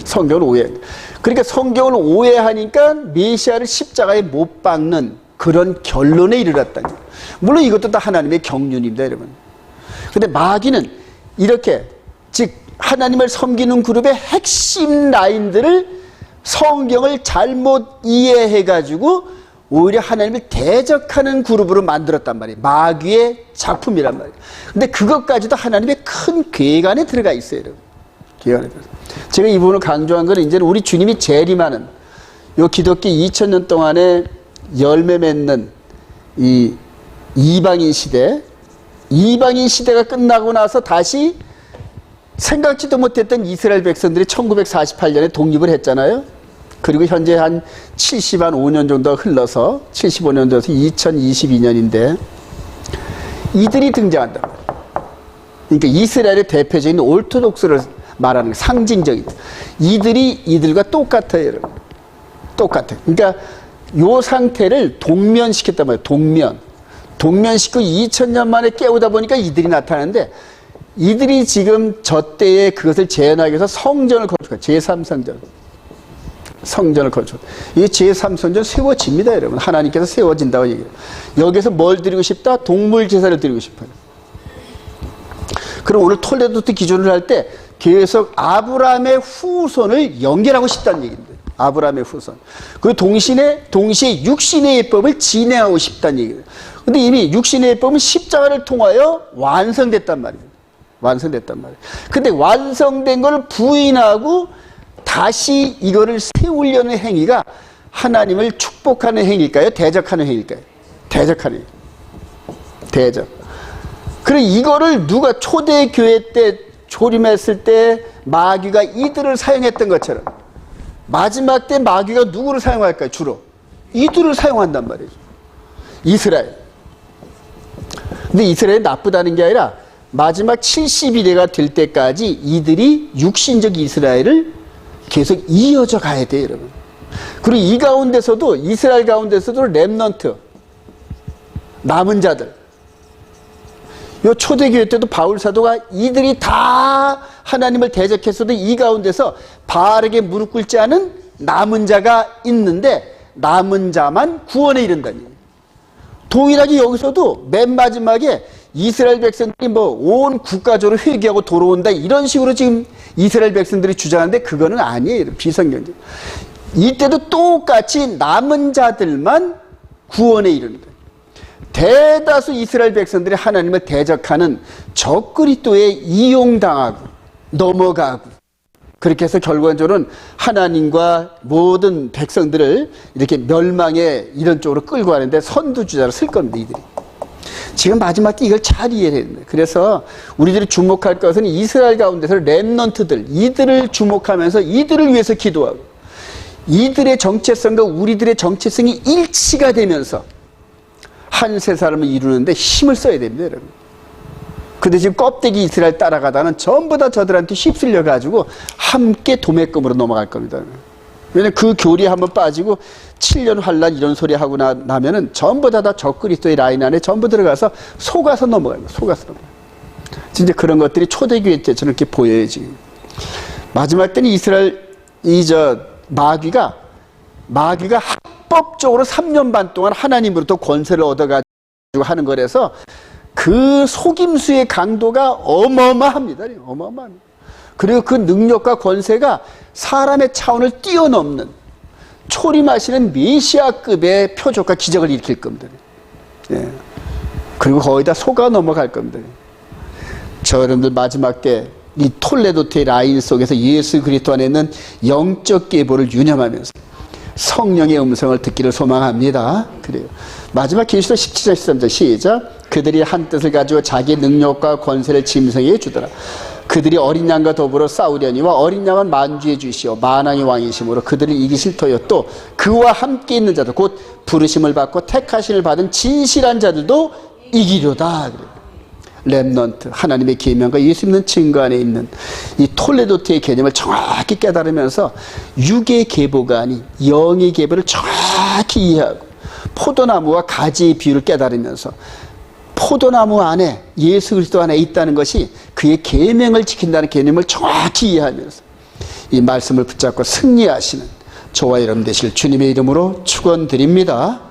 성경을 오해한 거예요. 그러니까 성경을 오해하니까 메시아를 십자가에 못 박는 그런 결론에 이르렀다는 거예요. 물론 이것도 다 하나님의 경륜입니다, 여러분. 근데 마귀는 이렇게, 즉 하나님을 섬기는 그룹의 핵심 라인들을 성경을 잘못 이해해가지고 오히려 하나님을 대적하는 그룹으로 만들었단 말이에요. 마귀의 작품이란 말이에요. 근데 그것까지도 하나님의 큰 계획 안에 들어가 있어요, 여러분. 계획 안에 들어가. 제가 이 부분을 강조한 거는 이제는 우리 주님이 재림하는 요 기독교 2000년 동안에 열매 맺는 이 이방인 시대가 끝나고 나서 다시 생각지도 못했던 이스라엘 백성들이 1948년에 독립을 했잖아요. 그리고 현재 한 75년 정도 흘러서 75년 돼서 2022년인데 이들이 등장한다. 그러니까 이스라엘의 대표적인 오르토독스를 말하는 상징적인, 이들과 똑같아요, 여러분. 똑같아요. 그러니까 요 상태를 동면시켰단 말이에요. 동면시키고 2000년 만에 깨우다 보니까 이들이 나타나는데, 이들이 지금 저 때에 그것을 재현하기 위해서 성전을 건축한 제3성전. 성전을 건축. 이게 제3성전 세워집니다, 여러분. 하나님께서 세워진다고 얘기해요. 여기서 뭘 드리고 싶다? 동물 제사를 드리고 싶어요. 그럼 오늘 톨레도 기준을 할 때 계속 아브라함의 후손을 연결하고 싶다는 얘기인데, 아브라함의 후손. 그 동시에 육신의 예법을 진행하고 싶다는 얘기예요. 근데 이미 육신의 예법은 십자가를 통하여 완성됐단 말이에요. 근데 완성된 걸 부인하고 다시 이거를 세우려는 행위가 하나님을 축복하는 행위일까요? 대적하는 행위일까요? 대적하는 행위. 대적. 그래, 이거를 누가 초대교회 때 조림했을 때 마귀가 이들을 사용했던 것처럼 마지막 때 마귀가 누구를 사용할까요? 주로 이들을 사용한단 말이죠. 이스라엘. 근데 이스라엘이 나쁘다는 게 아니라 마지막 70일에가 될 때까지 이들이 육신적 이스라엘을 계속 이어져 가야 돼요, 여러분. 그리고 이 가운데서도, 이스라엘 가운데서도 렘넌트, 남은 자들. 요 초대교회 때도 바울 사도가 이들이 다 하나님을 대적했어도 이 가운데서 바알에게 무릎 꿇지 않은 남은 자가 있는데, 남은 자만 구원에 이른다니. 동일하게 여기서도 맨 마지막에 이스라엘 백성들이 온 국가적으로 회개하고 돌아온다, 이런 식으로 지금 이스라엘 백성들이 주장하는데 그거는 아니에요. 비성경적. 이때도 똑같이 남은 자들만 구원에 이르는 거예요. 대다수 이스라엘 백성들이 하나님을 대적하는 적그리스도에 이용당하고 넘어가고, 그렇게 해서 결과적으로는 하나님과 모든 백성들을 이렇게 멸망의 이런 쪽으로 끌고 가는데 선두주자로 쓸 겁니다, 이들이. 지금 마지막 때 이걸 잘 이해해야 됩니다. 그래서 우리들이 주목할 것은 이스라엘 가운데서 렘넌트들, 이들을 주목하면서 이들을 위해서 기도하고, 이들의 정체성과 우리들의 정체성이 일치가 되면서 한 세 사람을 이루는데 힘을 써야 됩니다, 여러분. 근데 지금 껍데기 이스라엘 따라가다는 전부 다 저들한테 휩쓸려 가지고 함께 도매금으로 넘어갈 겁니다. 왜냐면 그 교리에 한번 빠지고 7년 환란 이런 소리 하고 나면은 전부 다 적그리스도의 라인 안에 전부 들어가서 속아서 넘어가요. 속아서 넘어가요. 진짜 그런 것들이 초대교회 때처럼 이렇게 보여요, 지금. 마지막 때는 이스라엘 마귀가 합법적으로 3년 반 동안 하나님으로부터 권세를 얻어가지고 하는 거라서 그 속임수의 강도가 어마어마합니다. 어마어마합니다. 그리고 그 능력과 권세가 사람의 차원을 뛰어넘는 초림하시는 메시아급의 표적과 기적을 일으킬 겁니다. 예. 그리고 거의 다 속아 넘어갈 겁니다. 저 여러분들 마지막 때 이 톨레도트의 라인 속에서 예수 그리스도 안에 있는 영적 계보를 유념하면서 성령의 음성을 듣기를 소망합니다. 그래요. 마지막 계시록 17장 13절 시작. 그들이 한 뜻을 가지고 자기 능력과 권세를 짐승에게 주더라. 그들이 어린 양과 더불어 싸우려니와 어린 양은 만주의 주시오 만왕의 왕이심으로 그들을 이기실 터요. 또 그와 함께 있는 자들 곧 부르심을 받고 택하심을 받은 진실한 자들도 이기려다. 렘넌트, 하나님의 계명과 예수 믿는 증거 안에 있는 이 톨레도트의 개념을 정확히 깨달으면서 육의 계보가 아닌 영의 계보를 정확히 이해하고 포도나무와 가지의 비유를 깨달으면서 포도나무 안에 예수 그리스도 안에 있다는 것이 그의 계명을 지킨다는 개념을 정확히 이해하면서 이 말씀을 붙잡고 승리하시는 저와 여러분 되실 주님의 이름으로 축원드립니다.